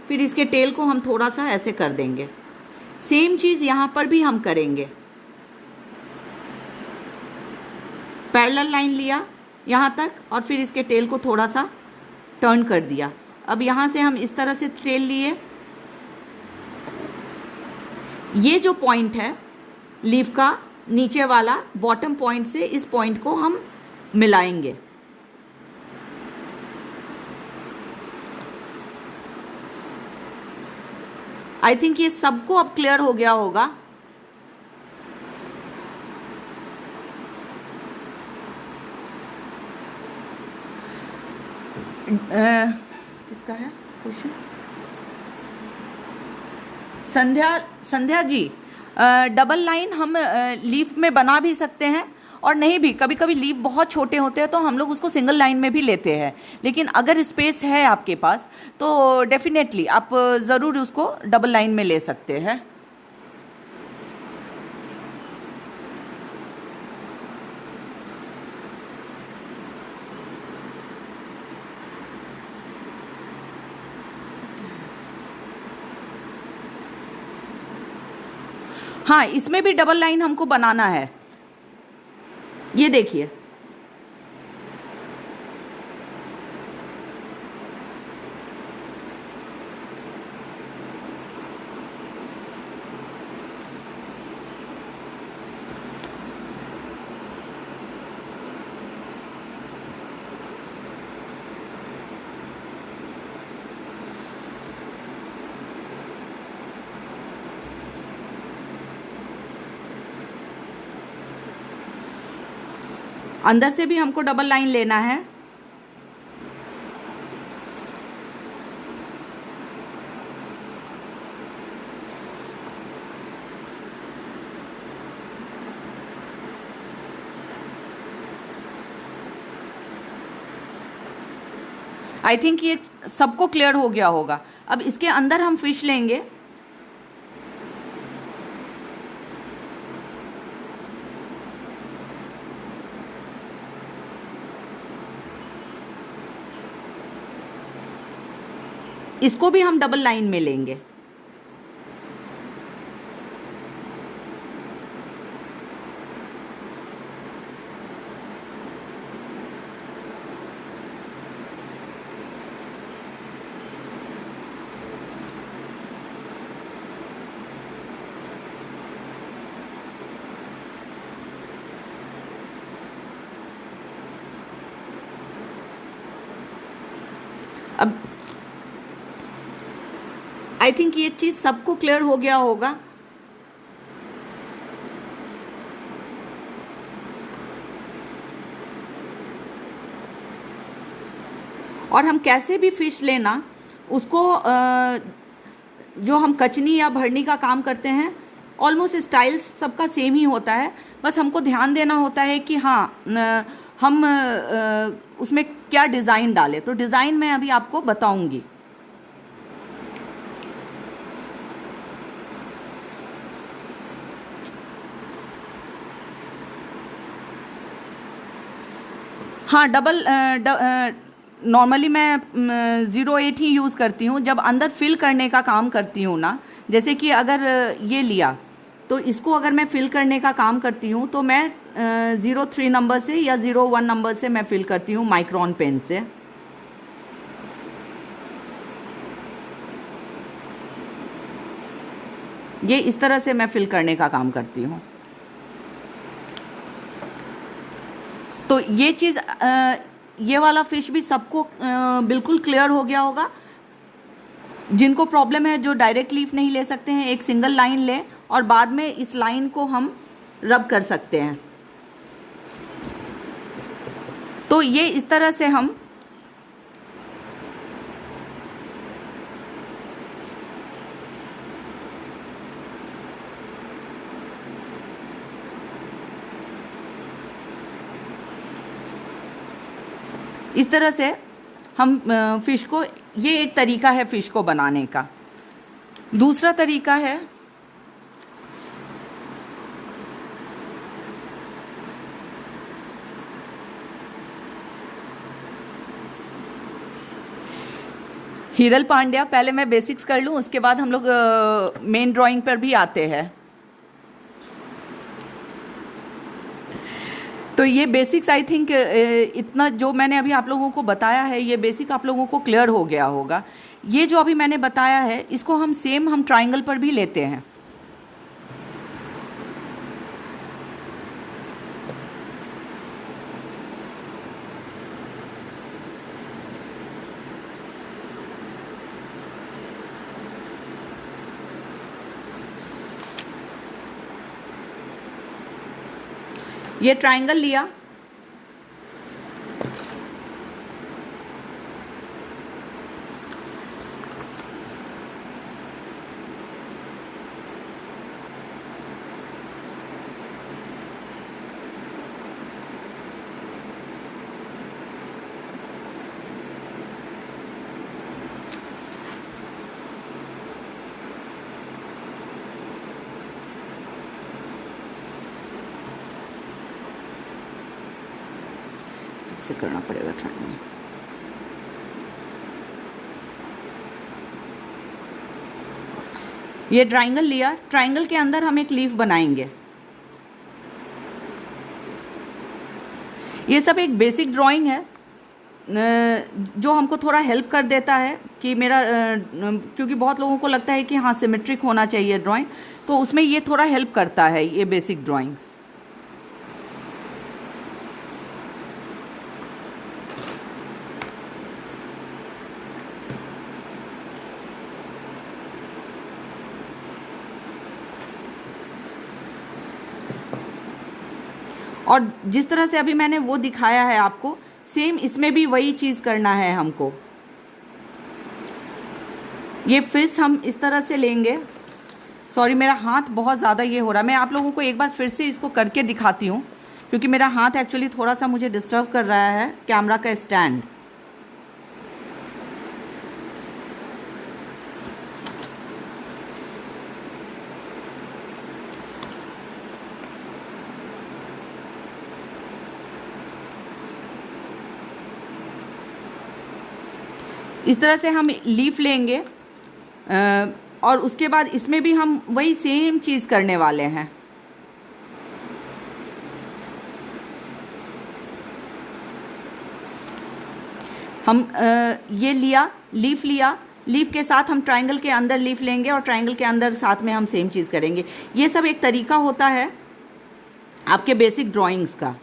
फिर इसके टेल को हम थोड़ा सा ऐसे कर देंगे। सेम चीज़ यहाँ पर भी हम करेंगे। पैरेलल लाइन लिया यहाँ तक और फिर इसके टेल को थोड़ा सा टर्न कर दिया। अब यहाँ से हम इस तरह से टेल लिए। ये जो पॉइंट है लीफ का नीचे वाला बॉटम पॉइंट से इस पॉइंट को हम मिलाएंगे। आई थिंक ये सबको अब क्लियर हो गया होगा। किसका है question? Sandhya ji, double line हम लीफ में बना भी सकते हैं और नहीं भी। कभी कभी लीफ बहुत छोटे होते हैं तो हम लोग उसको सिंगल लाइन में भी लेते हैं। लेकिन अगर स्पेस है आपके पास तो डेफिनेटली आप ज़रूर उसको डबल लाइन में ले सकते हैं। हाँ, इसमें भी डबल लाइन हमको बनाना है। ये देखिए, अंदर से भी हमको डबल लाइन लेना है। आई थिंक ये सबको क्लियर हो गया होगा। अब इसके अंदर हम फिश लेंगे। इसको भी हम डबल लाइन में लेंगे। अब आई थिंक ये चीज सबको क्लियर हो गया होगा। और हम कैसे भी फिश लेना उसको जो हम कचनी या भरनी का काम करते हैं, ऑलमोस्ट स्टाइल्स सबका सेम ही होता है। बस हमको ध्यान देना होता है कि हाँ हम उसमें क्या डिज़ाइन डालें। तो डिज़ाइन मैं अभी आपको बताऊंगी। हाँ, नॉर्मली मैं 08 ही यूज़ करती हूँ जब अंदर फिल करने का काम करती हूँ ना। जैसे कि अगर ये लिया तो इसको अगर मैं फिल करने का काम करती हूँ तो मैं 03 नंबर से या 01 नंबर से मैं फिल करती हूँ माइक्रोन पेन से। ये इस तरह से मैं फिल करने का काम करती हूँ। तो ये चीज़ ये वाला फिश भी सबको बिल्कुल क्लियर हो गया होगा। जिनको प्रॉब्लम है, जो डायरेक्ट लीफ नहीं ले सकते हैं, एक सिंगल लाइन लें और बाद में इस लाइन को हम रब कर सकते हैं। तो ये इस तरह से हम इस तरह से हम फिश को, ये एक तरीका है फिश को बनाने का। दूसरा तरीका है हीरल पांड्या। पहले मैं बेसिक्स कर लूँ, उसके बाद हम लोग मेन ड्राइंग पर भी आते हैं। तो ये बेसिक्स आई थिंक इतना जो मैंने अभी आप लोगों को बताया है, ये बेसिक आप लोगों को क्लियर हो गया होगा। ये जो अभी मैंने बताया है इसको हम सेम हम ट्रायंगल पर भी लेते हैं। ये ट्रायंगल लिया, से करना पड़ेगा ट्रायंगल। ये ट्रायंगल लिया, ट्रायंगल के अंदर हम एक लीफ बनाएंगे। ये सब एक बेसिक ड्राइंग है जो हमको थोड़ा हेल्प कर देता है कि मेरा क्योंकि बहुत लोगों को लगता है कि हाँ सिमेट्रिक होना चाहिए ड्राइंग, तो उसमें ये थोड़ा हेल्प करता है ये बेसिक ड्राइंग्स। और जिस तरह से अभी मैंने वो दिखाया है आपको, सेम इसमें भी वही चीज़ करना है हमको। ये फिश हम इस तरह से लेंगे। सॉरी, मेरा हाथ बहुत ज़्यादा ये हो रहा है। मैं आप लोगों को एक बार फिर से इसको करके दिखाती हूँ, क्योंकि मेरा हाथ एक्चुअली थोड़ा सा मुझे डिस्टर्ब कर रहा है कैमरा का स्टैंड। इस तरह से हम लीफ लेंगे और उसके बाद इसमें भी हम वही सेम चीज़ करने वाले हैं। हम ये लिया, लीफ लिया, लीफ के साथ हम ट्रायंगल के अंदर लीफ लेंगे और ट्रायंगल के अंदर साथ में हम सेम चीज़ करेंगे। ये सब एक तरीका होता है आपके बेसिक ड्राइंग्स का।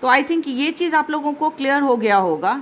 तो आई थिंक ये चीज़ आप लोगों को क्लियर हो गया होगा।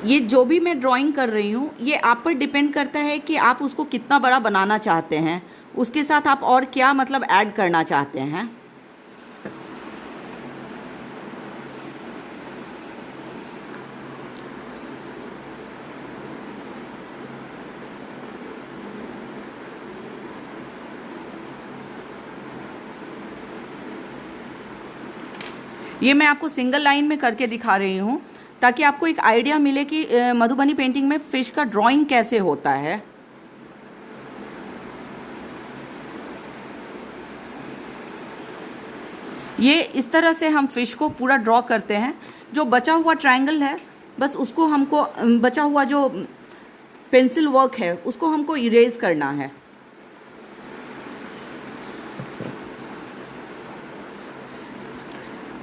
ये जो भी मैं ड्राइंग कर रही हूँ ये आप पर डिपेंड करता है कि आप उसको कितना बड़ा बनाना चाहते हैं, उसके साथ आप और क्या मतलब ऐड करना चाहते हैं। ये मैं आपको सिंगल लाइन में करके दिखा रही हूँ ताकि आपको एक आइडिया मिले कि मधुबनी पेंटिंग में फिश का ड्राइंग कैसे होता है। ये इस तरह से हम फिश को पूरा ड्रॉ करते हैं। जो बचा हुआ ट्रायंगल है बस उसको हमको, बचा हुआ जो पेंसिल वर्क है उसको हमको इरेज करना है।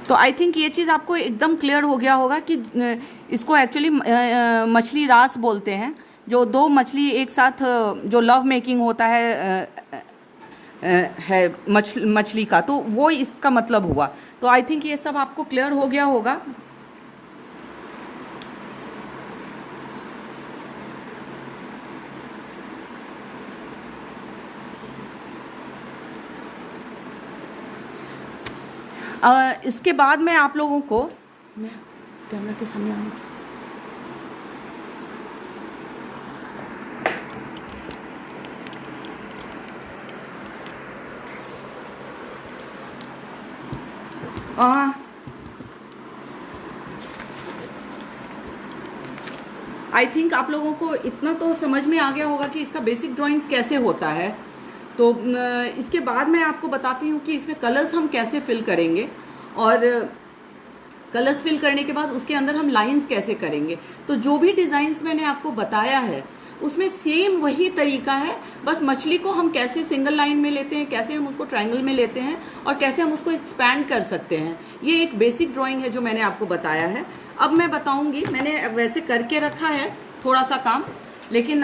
तो आई थिंक ये चीज़ आपको एकदम क्लियर हो गया होगा कि इसको एक्चुअली मछली रास बोलते हैं। जो दो मछली एक साथ जो लव मेकिंग होता है मछली का, तो वो इसका मतलब हुआ। तो आई थिंक ये सब आपको क्लियर हो गया होगा। इसके बाद मैं आप लोगों को, मैं कैमरा के सामने आऊँगी। आई थिंक आप लोगों को इतना तो समझ में आ गया होगा कि इसका बेसिक ड्राइंग्स कैसे होता है। तो इसके बाद मैं आपको बताती हूँ कि इसमें कलर्स हम कैसे फिल करेंगे और कलर्स फिल करने के बाद उसके अंदर हम लाइंस कैसे करेंगे। तो जो भी डिज़ाइंस मैंने आपको बताया है उसमें सेम वही तरीका है, बस मछली को हम कैसे सिंगल लाइन में लेते हैं, कैसे हम उसको ट्रायंगल में लेते हैं और कैसे हम उसको एक्सपैंड कर सकते हैं। ये एक बेसिक ड्राइंग है जो मैंने आपको बताया है। अब मैं बताऊंगी, मैंने वैसे करके रखा है थोड़ा सा काम, लेकिन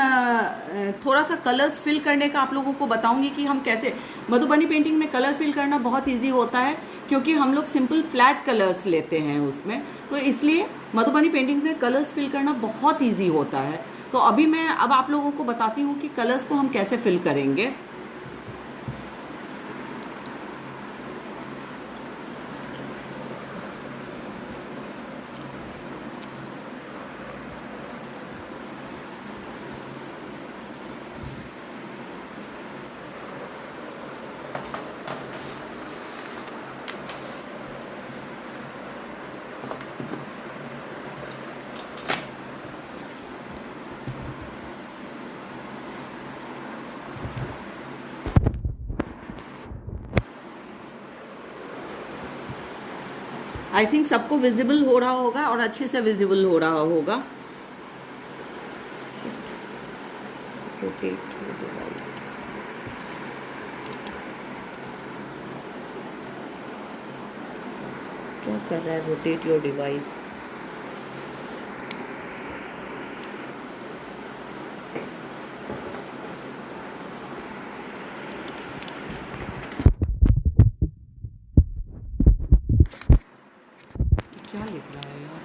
थोड़ा सा कलर्स फिल करने का आप लोगों को बताऊंगी कि हम कैसे। मधुबनी पेंटिंग में कलर फिल करना बहुत इजी होता है क्योंकि हम लोग सिंपल फ्लैट कलर्स लेते हैं उसमें, तो इसलिए मधुबनी पेंटिंग में कलर्स फिल करना बहुत इजी होता है। तो अभी मैं अब आप लोगों को बताती हूँ कि कलर्स को हम कैसे फिल करेंगे। आई थिंक सबको विजिबल हो रहा होगा और अच्छे से विजिबल हो रहा होगा। Rotate device. क्या कर रहा है रोटेट योर डिवाइस? क्या लिख रहा है यार?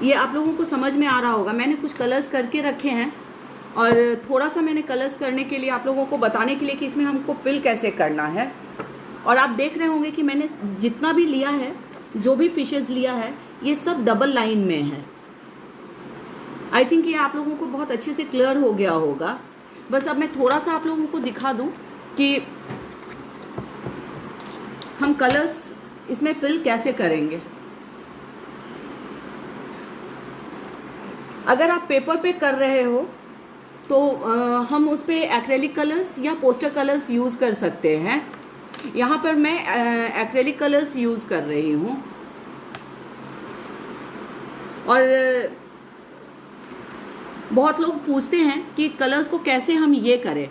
ये आप लोगों को समझ में आ रहा होगा, मैंने कुछ कलर्स करके रखे हैं और थोड़ा सा मैंने कलर्स करने के लिए आप लोगों को बताने के लिए कि इसमें हमको फिल कैसे करना है। और आप देख रहे होंगे कि मैंने जितना भी लिया है, जो भी फिशेस लिया है, ये सब डबल लाइन में है। आई थिंक ये आप लोगों को बहुत अच्छे से क्लियर हो गया होगा। बस अब मैं थोड़ा सा आप लोगों को दिखा दूं कि हम कलर्स इसमें फिल कैसे करेंगे। अगर आप पेपर पे कर रहे हो तो हम उस पे एक्रेलिक कलर्स या पोस्टर कलर्स यूज कर सकते हैं। यहाँ पर मैं एक्रेलिक कलर्स यूज कर रही हूँ। और बहुत लोग पूछते हैं कि कलर्स को कैसे हम ये करें,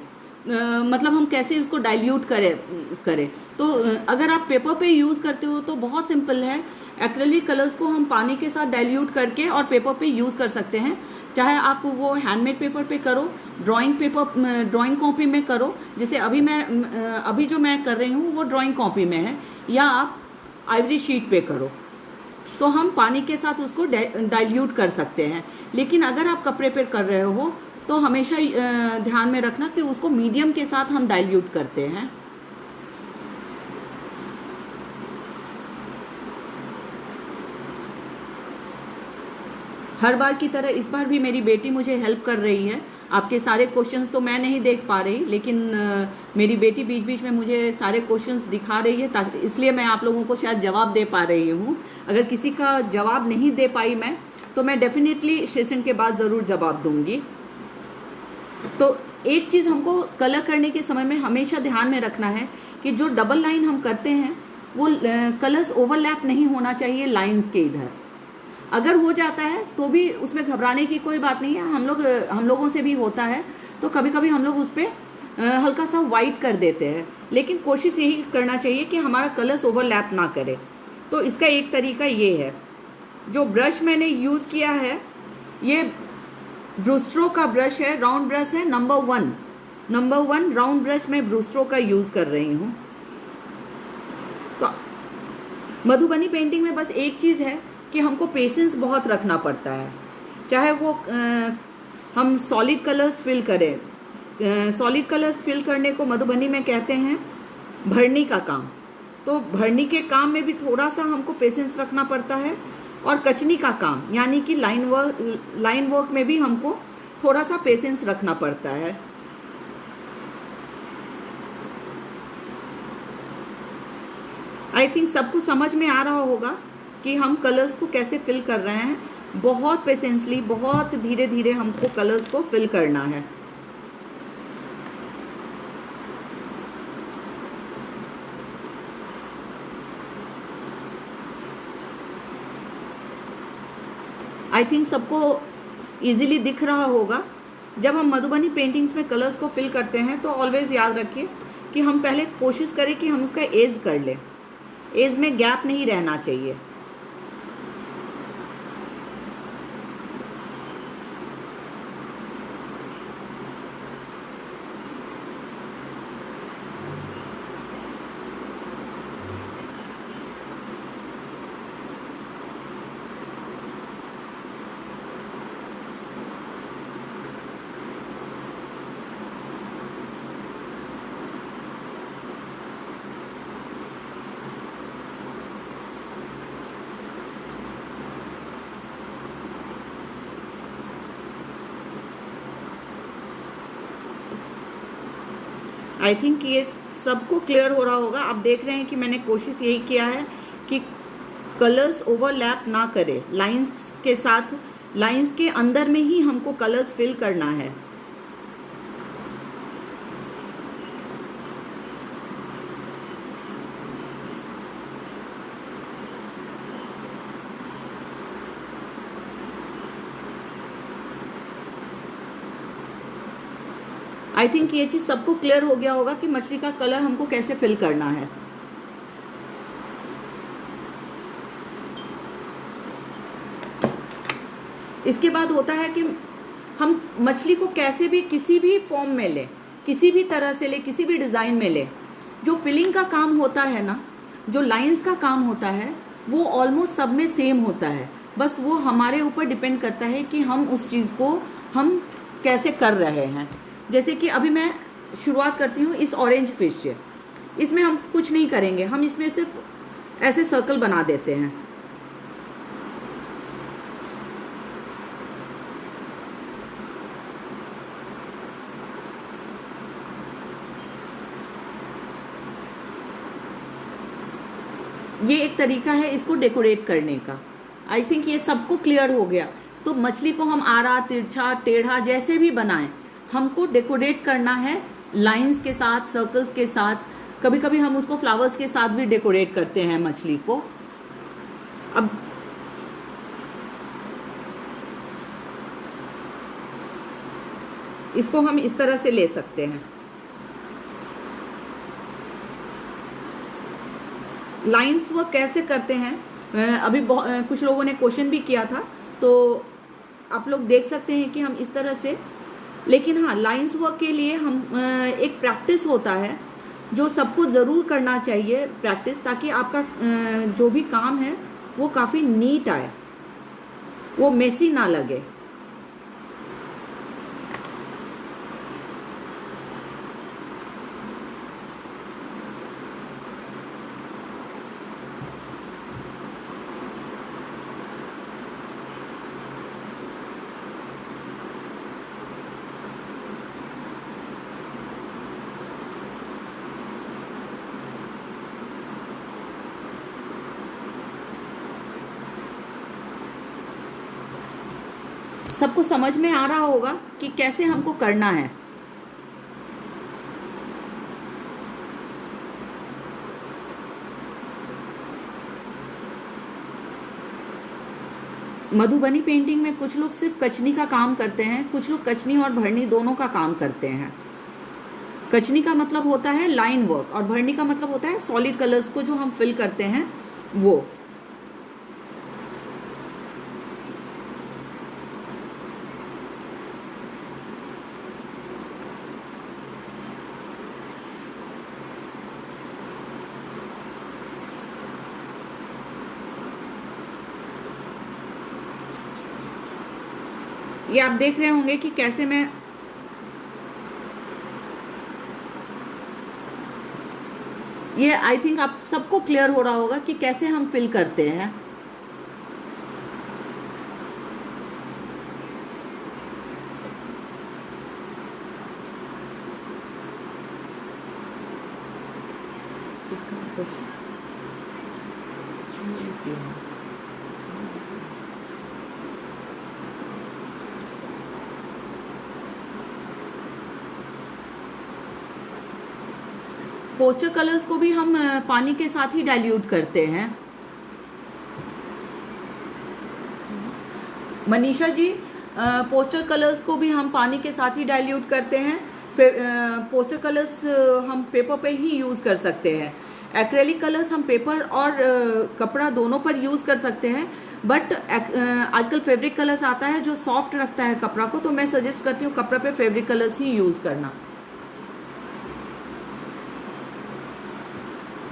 मतलब हम कैसे इसको डाइल्यूट करें। तो अगर आप पेपर पे यूज करते हो तो बहुत सिंपल है। एक्रेलिक कलर्स को हम पानी के साथ डाइल्यूट करके और पेपर पे यूज कर सकते हैं। चाहे आप वो हैंडमेड पेपर पे करो, ड्राइंग कॉपी में करो, जैसे अभी जो मैं कर रही हूँ वो ड्राइंग कॉपी में है, या आप आइवरी शीट पे करो, तो हम पानी के साथ उसको डाइल्यूट कर सकते हैं। लेकिन अगर आप कपड़े पे कर रहे हो तो हमेशा ध्यान में रखना कि उसको मीडियम के साथ हम डाइल्यूट करते हैं। हर बार की तरह इस बार भी मेरी बेटी मुझे हेल्प कर रही है। आपके सारे क्वेश्चंस तो मैं नहीं देख पा रही, लेकिन मेरी बेटी बीच बीच में मुझे सारे क्वेश्चंस दिखा रही है, ताकि इसलिए मैं आप लोगों को शायद जवाब दे पा रही हूँ। अगर किसी का जवाब नहीं दे पाई मैं, तो मैं डेफिनेटली सेशन के बाद ज़रूर जवाब दूंगी। तो एक चीज़ हमको कलर करने के समय में हमेशा ध्यान में रखना है कि जो डबल लाइन हम करते हैं वो कलर्स ओवरलैप नहीं होना चाहिए लाइन्स के इधर। अगर हो जाता है तो भी उसमें घबराने की कोई बात नहीं है। हम लोगों से भी होता है, तो कभी कभी हम लोग उस पर हल्का सा वाइट कर देते हैं, लेकिन कोशिश यही करना चाहिए कि हमारा कलर्स ओवरलैप ना करे। तो इसका एक तरीका ये है। जो ब्रश मैंने यूज़ किया है ये ब्रूस्ट्रो का ब्रश है, राउंड ब्रश है, नंबर वन राउंड ब्रश मैं ब्रूस्ट्रो का यूज़ कर रही हूँ। तो मधुबनी पेंटिंग में बस एक चीज़ है कि हमको पेशेंस बहुत रखना पड़ता है। चाहे वो हम सॉलिड कलर्स फिल करें, सॉलिड कलर फिल करने को मधुबनी में कहते हैं भरनी का काम। तो भरनी के काम में भी थोड़ा सा हमको पेशेंस रखना पड़ता है, और कचनी का काम यानी कि लाइन वर्क में भी हमको थोड़ा सा पेशेंस रखना पड़ता है। आई थिंक सबको समझ में आ रहा होगा कि हम कलर्स को कैसे फिल कर रहे हैं। बहुत पेशेंसली, बहुत धीरे धीरे हमको कलर्स को फिल करना है। आई थिंक सबको इजीली दिख रहा होगा। जब हम मधुबनी पेंटिंग्स में कलर्स को फिल करते हैं तो ऑलवेज याद रखिए कि हम पहले कोशिश करें कि हम उसका एज कर लें। एज में गैप नहीं रहना चाहिए। आई थिंक ये सबको क्लियर हो रहा होगा। आप देख रहे हैं कि मैंने कोशिश यही किया है कि कलर्स ओवरलैप ना करे, लाइंस के साथ लाइंस के अंदर में ही हमको कलर्स फिल करना है। आई थिंक ये चीज सबको क्लियर हो गया होगा कि मछली का कलर हमको कैसे फिल करना है। इसके बाद होता है कि हम मछली को कैसे भी किसी भी फॉर्म में ले, किसी भी तरह से ले, किसी भी डिजाइन में ले, जो फिलिंग का काम होता है ना, जो लाइंस का काम होता है, वो ऑलमोस्ट सब में सेम होता है। बस वो हमारे ऊपर डिपेंड करता है कि हम उस चीज को हम कैसे कर रहे हैं। जैसे कि अभी मैं शुरुआत करती हूँ इस ऑरेंज फिश से। इसमें हम कुछ नहीं करेंगे, हम इसमें सिर्फ ऐसे सर्कल बना देते हैं। ये एक तरीका है इसको डेकोरेट करने का। आई थिंक ये सबको क्लियर हो गया। तो मछली को हम आड़ा, तिरछा, टेढ़ा जैसे भी बनाएं, हमको डेकोरेट करना है लाइंस के साथ, सर्कल्स के साथ। कभी कभी हम उसको फ्लावर्स के साथ भी डेकोरेट करते हैं मछली को। अब इसको हम इस तरह से ले सकते हैं। लाइंस वर्क कैसे करते हैं, अभी कुछ लोगों ने क्वेश्चन भी किया था, तो आप लोग देख सकते हैं कि हम इस तरह से। लेकिन हाँ, लाइंस वर्क के लिए हम एक प्रैक्टिस होता है जो सबको ज़रूर करना चाहिए, प्रैक्टिस, ताकि आपका जो भी काम है वो काफ़ी नीट आए, वो मेसी ना लगे। सबको समझ में आ रहा होगा कि कैसे हमको करना है। मधुबनी पेंटिंग में कुछ लोग सिर्फ कचनी का काम करते हैं, कुछ लोग कचनी और भरनी दोनों का काम करते हैं। कचनी का मतलब होता है लाइन वर्क और भरनी का मतलब होता है सॉलिड कलर्स को जो हम फिल करते हैं वो। ये आप देख रहे होंगे कि कैसे मैं ये आई थिंक आप सबको क्लियर हो रहा होगा कि कैसे हम फिल करते हैं। इसका क्वेश्चन पोस्टर कलर्स को भी हम पानी के साथ ही डाइल्यूट करते हैं। मनीषा जी, पोस्टर कलर्स को भी हम पानी के साथ ही डाइल्यूट करते हैं। फिर पोस्टर कलर्स हम पेपर पे ही यूज कर सकते हैं। एक्रेलिक कलर्स हम पेपर और कपड़ा दोनों पर यूज कर सकते हैं, बट आजकल फैब्रिक कलर्स आता है जो सॉफ्ट रखता है कपड़ा को, तो मैं सजेस्ट करती हूँ कपड़ा पे फैब्रिक कलर्स ही यूज करना।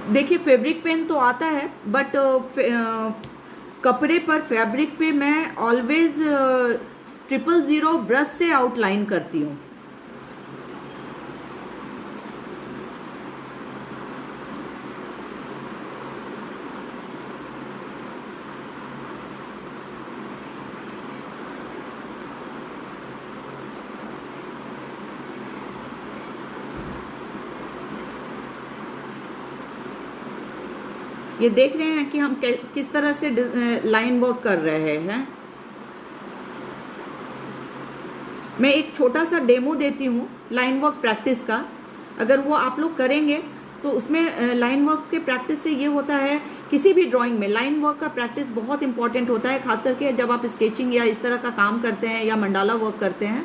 देखिए, फैब्रिक पेन तो आता है, बट कपड़े पर फैब्रिक पे मैं ऑलवेज 000 ब्रश से आउटलाइन करती हूँ। ये देख रहे हैं कि हम किस तरह से लाइन वर्क कर रहे हैं। मैं एक छोटा सा डेमो देती हूँ लाइन वर्क प्रैक्टिस का। अगर वो आप लोग करेंगे तो उसमें लाइन वर्क के प्रैक्टिस से ये होता है, किसी भी ड्राइंग में लाइन वर्क का प्रैक्टिस बहुत इंपॉर्टेंट होता है, खास करके जब आप स्केचिंग या इस तरह का काम करते हैं या मंडाला वर्क करते हैं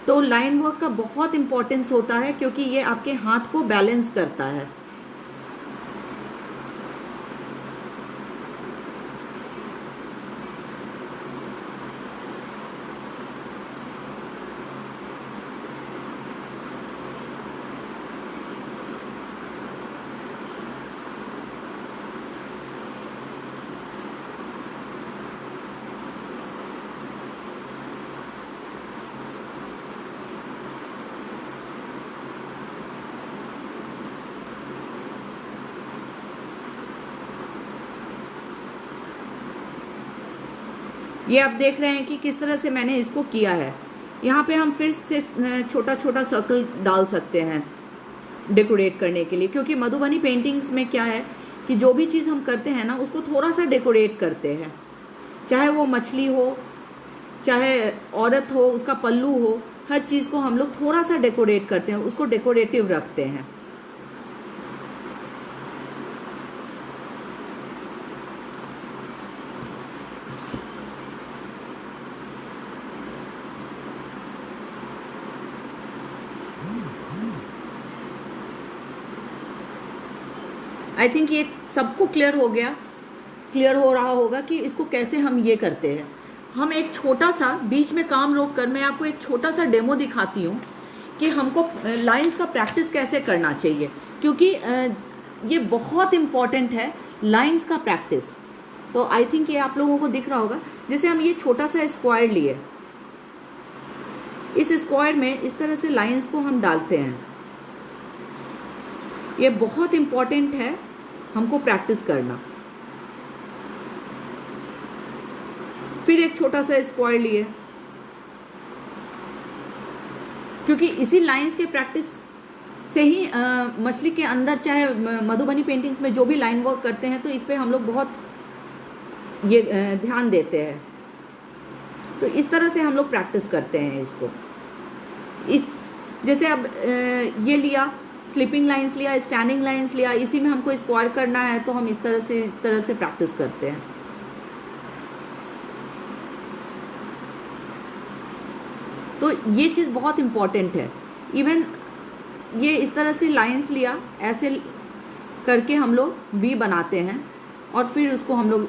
तो लाइन वर्क का बहुत इंपॉर्टेंस होता है, क्योंकि ये आपके हाथ को बैलेंस करता है। ये आप देख रहे हैं कि किस तरह से मैंने इसको किया है। यहाँ पे हम फिर से छोटा छोटा सर्कल डाल सकते हैं डेकोरेट करने के लिए, क्योंकि मधुबनी पेंटिंग्स में क्या है कि जो भी चीज़ हम करते हैं ना उसको थोड़ा सा डेकोरेट करते हैं, चाहे वो मछली हो, चाहे औरत हो, उसका पल्लू हो, हर चीज़ को हम लोग थोड़ा सा डेकोरेट करते हैं, उसको डेकोरेटिव रखते हैं। आई थिंक ये सबको क्लियर हो रहा होगा कि इसको कैसे हम ये करते हैं। हम एक छोटा सा बीच में काम रोक कर मैं आपको एक छोटा सा डेमो दिखाती हूँ कि हमको लाइंस का प्रैक्टिस कैसे करना चाहिए, क्योंकि ये बहुत इम्पॉर्टेंट है लाइंस का प्रैक्टिस। तो आई थिंक ये आप लोगों को दिख रहा होगा। जैसे हम ये छोटा सा स्क्वायर लिए, इस स्क्वायर में इस तरह से लाइंस को हम डालते हैं। ये बहुत इम्पॉर्टेंट है हमको प्रैक्टिस करना। फिर एक छोटा सा स्क्वायर लिए, क्योंकि इसी लाइंस के प्रैक्टिस से ही मछली के अंदर, चाहे मधुबनी पेंटिंग्स में जो भी लाइन वर्क करते हैं तो इस पे हम लोग बहुत ये ध्यान देते हैं। तो इस तरह से हम लोग प्रैक्टिस करते हैं इसको। जैसे अब ये लिया, स्लिपिंग लाइंस लिया, स्टैंडिंग लाइंस लिया, इसी में हमको स्क्वायर करना है तो हम इस तरह से प्रैक्टिस करते हैं। तो ये चीज़ बहुत इम्पॉर्टेंट है। इवन ये इस तरह से लाइंस लिया, ऐसे करके हम लोग वी बनाते हैं और फिर उसको हम लोग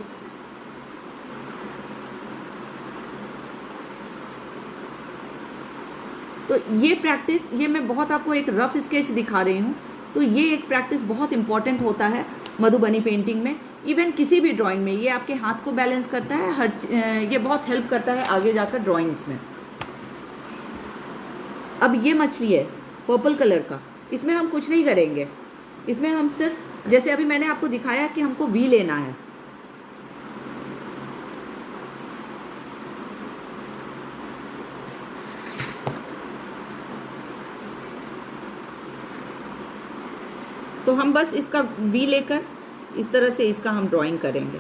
तो ये प्रैक्टिस, ये मैं बहुत आपको एक रफ स्केच दिखा रही हूँ। तो ये एक प्रैक्टिस बहुत इंपॉर्टेंट होता है मधुबनी पेंटिंग में, इवन किसी भी ड्राइंग में। ये आपके हाथ को बैलेंस करता है, ये बहुत हेल्प करता है आगे जाकर ड्राइंग्स में। अब ये मछली है पर्पल कलर का, इसमें हम कुछ नहीं करेंगे। इसमें हम सिर्फ, जैसे अभी मैंने आपको दिखाया कि हमको वी लेना है, तो हम बस इसका वी लेकर इस तरह से इसका हम ड्राइंग करेंगे।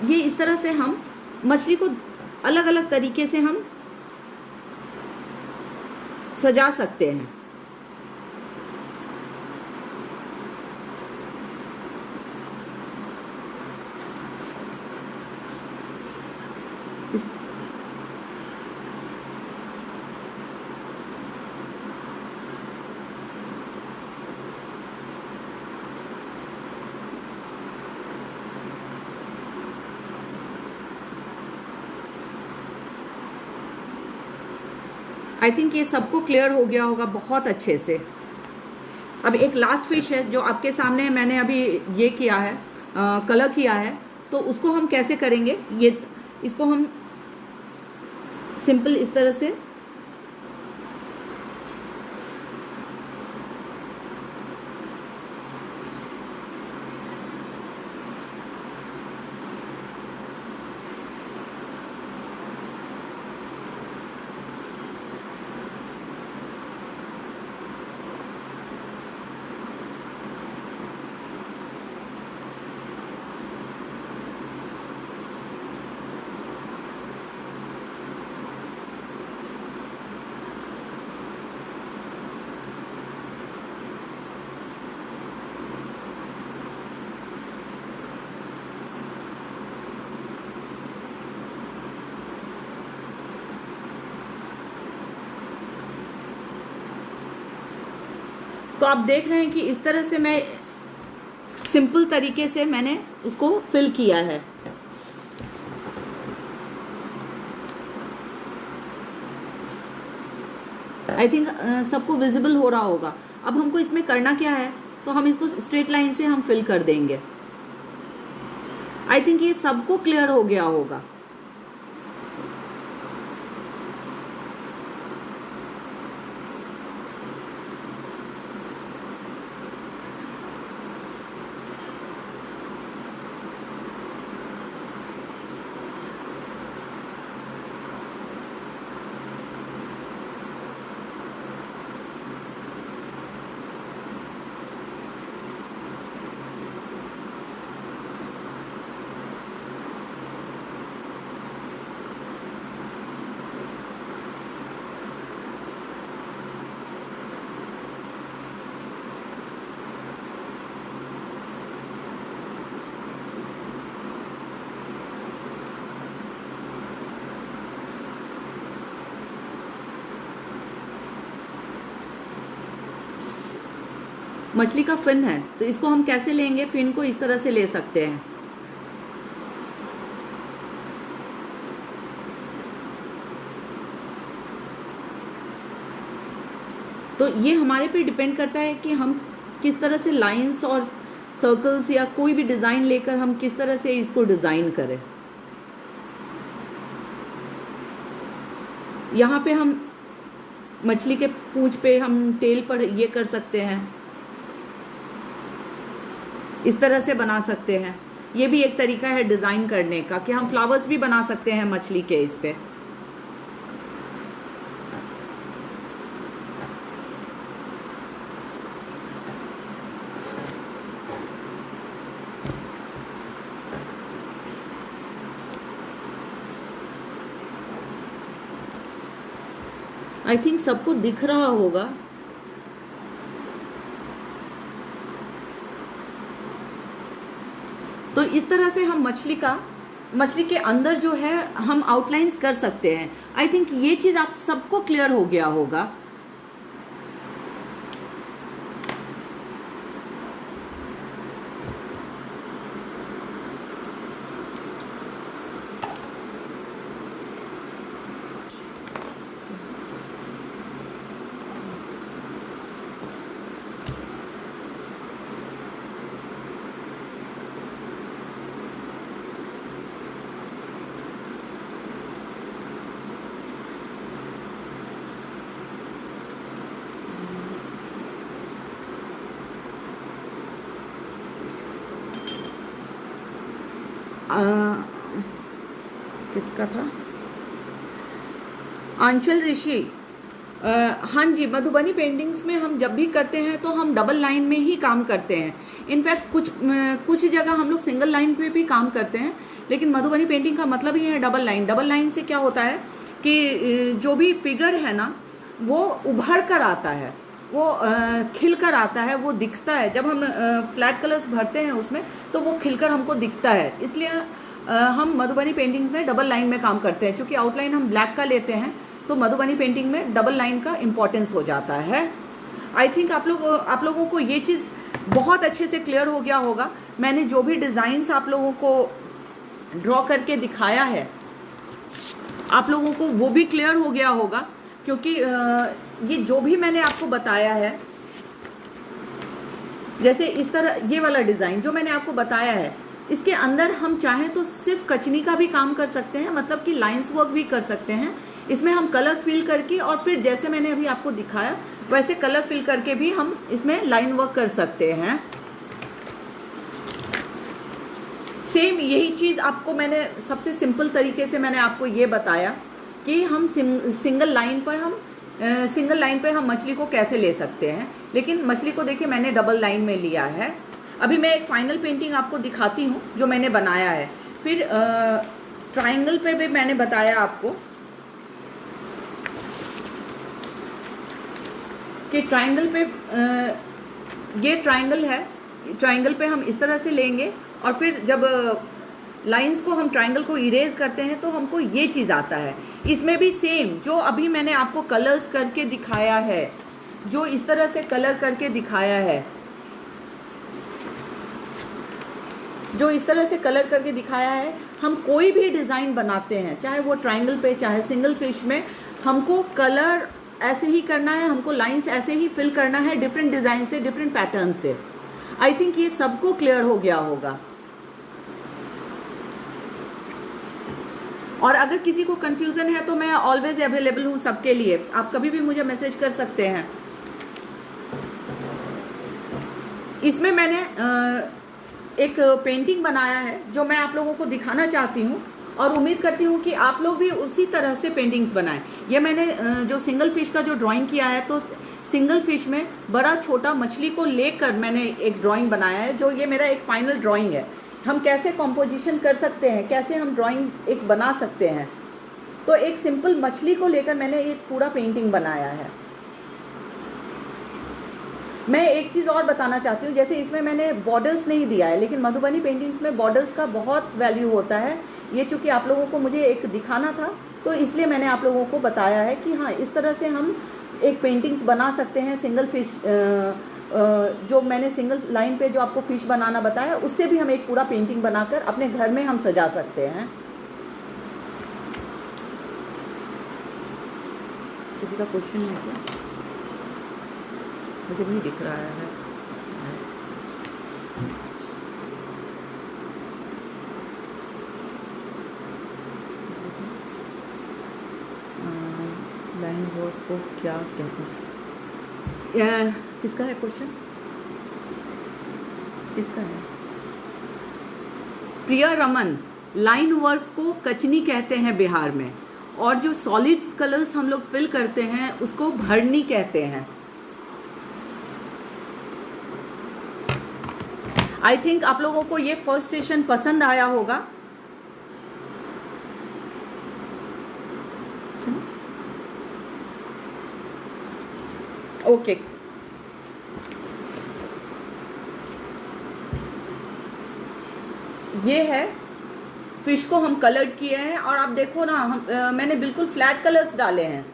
ये इस तरह से हम मछली को अलग अलग तरीके से हम सजा सकते हैं। आई थिंक ये सबको क्लियर हो गया होगा बहुत अच्छे से। अब एक लास्ट फिश है जो आपके सामने मैंने अभी ये किया है, कलर किया है, तो उसको हम कैसे करेंगे। इसको हम सिंपल इस तरह से तो आप देख रहे हैं कि इस तरह से मैं सिंपल तरीके से मैंने इसको फिल किया है। आई थिंक सबको विजिबल हो रहा होगा। अब हमको इसमें करना क्या है, तो हम इसको स्ट्रेट लाइन से हम फिल कर देंगे। आई थिंक ये सबको क्लियर हो गया होगा। मछली का फिन है, तो इसको हम कैसे लेंगे, फिन को इस तरह से ले सकते हैं। तो ये हमारे पे डिपेंड करता है कि हम किस तरह से लाइंस और सर्कल्स या कोई भी डिज़ाइन लेकर हम किस तरह से इसको डिज़ाइन करें। यहाँ पे हम मछली के पूंछ पे हम टेल पर ये कर सकते हैं, इस तरह से बना सकते हैं। ये भी एक तरीका है डिज़ाइन करने का कि हम फ्लावर्स भी बना सकते हैं मछली के इस पे। आई थिंक सबको दिख रहा होगा। तो इस तरह से हम मछली के अंदर जो है हम आउटलाइंस कर सकते हैं। आई थिंक ये चीज आप सबको क्लियर हो गया होगा। किसका था, आंचल ऋषि। हाँ जी, मधुबनी पेंटिंग्स में हम जब भी करते हैं तो हम डबल लाइन में ही काम करते हैं। इनफैक्ट कुछ जगह हम लोग सिंगल लाइन पे भी काम करते हैं, लेकिन मधुबनी पेंटिंग का मतलब ही है डबल लाइन। डबल लाइन से क्या होता है कि जो भी फिगर है ना वो उभर कर आता है, वो खिल कर आता है, वो दिखता है। जब हम फ्लैट कलर्स भरते हैं उसमें तो वो खिलकर हमको दिखता है। इसलिए हम मधुबनी पेंटिंग्स में डबल लाइन में काम करते हैं। चूँकि आउटलाइन हम ब्लैक का लेते हैं तो मधुबनी पेंटिंग में डबल लाइन का इम्पोर्टेंस हो जाता है। आई थिंक आप लोगों को ये चीज़ बहुत अच्छे से क्लियर हो गया होगा। मैंने जो भी डिज़ाइंस आप लोगों को ड्रॉ करके दिखाया है आप लोगों को वो भी क्लियर हो गया होगा, क्योंकि ये जो भी मैंने आपको बताया है, जैसे इस तरह ये वाला डिज़ाइन जो मैंने आपको बताया है, इसके अंदर हम चाहें तो सिर्फ कचनी का भी काम कर सकते हैं, मतलब कि लाइंस वर्क भी कर सकते हैं। इसमें हम कलर फिल करके और फिर जैसे मैंने अभी आपको दिखाया वैसे कलर फिल करके भी हम इसमें लाइन वर्क कर सकते हैं। सेम यही चीज़ आपको मैंने सबसे सिंपल तरीके से मैंने आपको ये बताया कि हम सिंगल लाइन पर हम मछली को कैसे ले सकते हैं। लेकिन मछली को देखिए मैंने डबल लाइन में लिया है। अभी मैं एक फाइनल पेंटिंग आपको दिखाती हूँ जो मैंने बनाया है। फिर ट्रायंगल पे भी मैंने बताया आपको कि ट्रायंगल पे ये ट्रायंगल है, ट्रायंगल पे हम इस तरह से लेंगे और फिर जब लाइंस को हम ट्रायंगल को इरेज करते हैं तो हमको ये चीज़ आता है। इसमें भी सेम जो अभी मैंने आपको कलर्स करके दिखाया है जो इस तरह से कलर करके दिखाया है, जो इस तरह से कलर करके दिखाया है, हम कोई भी डिज़ाइन बनाते हैं, चाहे वो ट्रायंगल पे चाहे सिंगल फिश में, हमको कलर ऐसे ही करना है, हमको लाइंस ऐसे ही फिल करना है, डिफरेंट डिज़ाइन से, डिफरेंट पैटर्न से। आई थिंक ये सबको क्लियर हो गया होगा। और अगर किसी को कंफ्यूजन है तो मैं ऑलवेज अवेलेबल हूँ सबके लिए, आप कभी भी मुझे मैसेज कर सकते हैं। इसमें मैंने एक पेंटिंग बनाया है जो मैं आप लोगों को दिखाना चाहती हूँ, और उम्मीद करती हूँ कि आप लोग भी उसी तरह से पेंटिंग्स बनाएं। ये मैंने जो सिंगल फिश का जो ड्राइंग किया है, तो सिंगल फिश में बड़ा छोटा मछली को लेकर मैंने एक ड्राइंग बनाया है, जो ये मेरा एक फाइनल ड्राइंग है। हम कैसे कॉम्पोजिशन कर सकते हैं, कैसे हम ड्राइंग एक बना सकते हैं, तो एक सिंपल मछली को लेकर मैंने एक पूरा पेंटिंग बनाया है। मैं एक चीज़ और बताना चाहती हूँ, जैसे इसमें मैंने बॉर्डर्स नहीं दिया है, लेकिन मधुबनी पेंटिंग्स में बॉर्डर्स का बहुत वैल्यू होता है। ये चूँकि आप लोगों को मुझे एक दिखाना था, तो इसलिए मैंने आप लोगों को बताया है कि हाँ, इस तरह से हम एक पेंटिंग्स बना सकते हैं। सिंगल फिश जो मैंने सिंगल लाइन पे जो आपको फिश बनाना बताया, उससे भी हम एक पूरा पेंटिंग बनाकर अपने घर में हम सजा सकते हैं। किसी का क्वेश्चन है क्या? मुझे भी दिख रहा है। लाइन वर्क को क्या कहते हैं? किसका है क्वेश्चन? किसका है? प्रिया रमन, लाइन वर्क को कचनी कहते हैं बिहार में, और जो सॉलिड कलर्स हम लोग फिल करते हैं उसको भरनी कहते हैं। आई थिंक आप लोगों को ये फर्स्ट सेशन पसंद आया होगा। ओके, ये है फिश को हम कलर्ड किए हैं, और आप देखो ना, मैंने बिल्कुल फ्लैट कलर्स डाले हैं।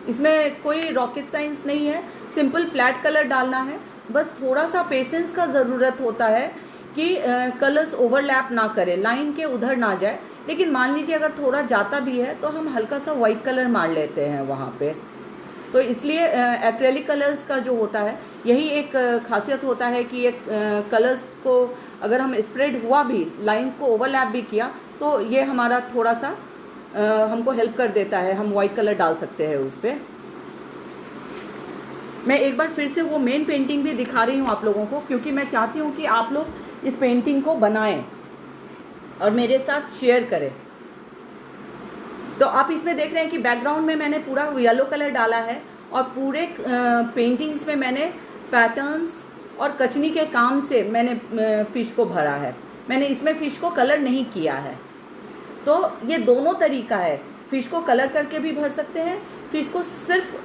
इसमें कोई रॉकेट साइंस नहीं है, सिंपल फ्लैट कलर डालना है। बस थोड़ा सा पेशेंस का ज़रूरत होता है कि कलर्स ओवरलैप ना करें, लाइन के उधर ना जाए। लेकिन मान लीजिए अगर थोड़ा जाता भी है तो हम हल्का सा वाइट कलर मार लेते हैं वहाँ पे। तो इसलिए एक्रेलिक कलर्स का जो होता है, यही एक खासियत होता है कि एक कलर्स को अगर हम स्प्रेड हुआ भी, लाइंस को ओवरलैप भी किया, तो ये हमारा थोड़ा सा हमको हेल्प कर देता है, हम वाइट कलर डाल सकते हैं उस पर। मैं एक बार फिर से वो मेन पेंटिंग भी दिखा रही हूँ आप लोगों को, क्योंकि मैं चाहती हूँ कि आप लोग इस पेंटिंग को बनाएं और मेरे साथ शेयर करें। तो आप इसमें देख रहे हैं कि बैकग्राउंड में मैंने पूरा येलो कलर डाला है, और पूरे पेंटिंग्स में मैंने पैटर्न्स और कचनी के काम से मैंने फिश को भरा है। मैंने इसमें फिश को कलर नहीं किया है। तो ये दोनों तरीका है, फिश को कलर करके भी भर सकते हैं, फिश को सिर्फ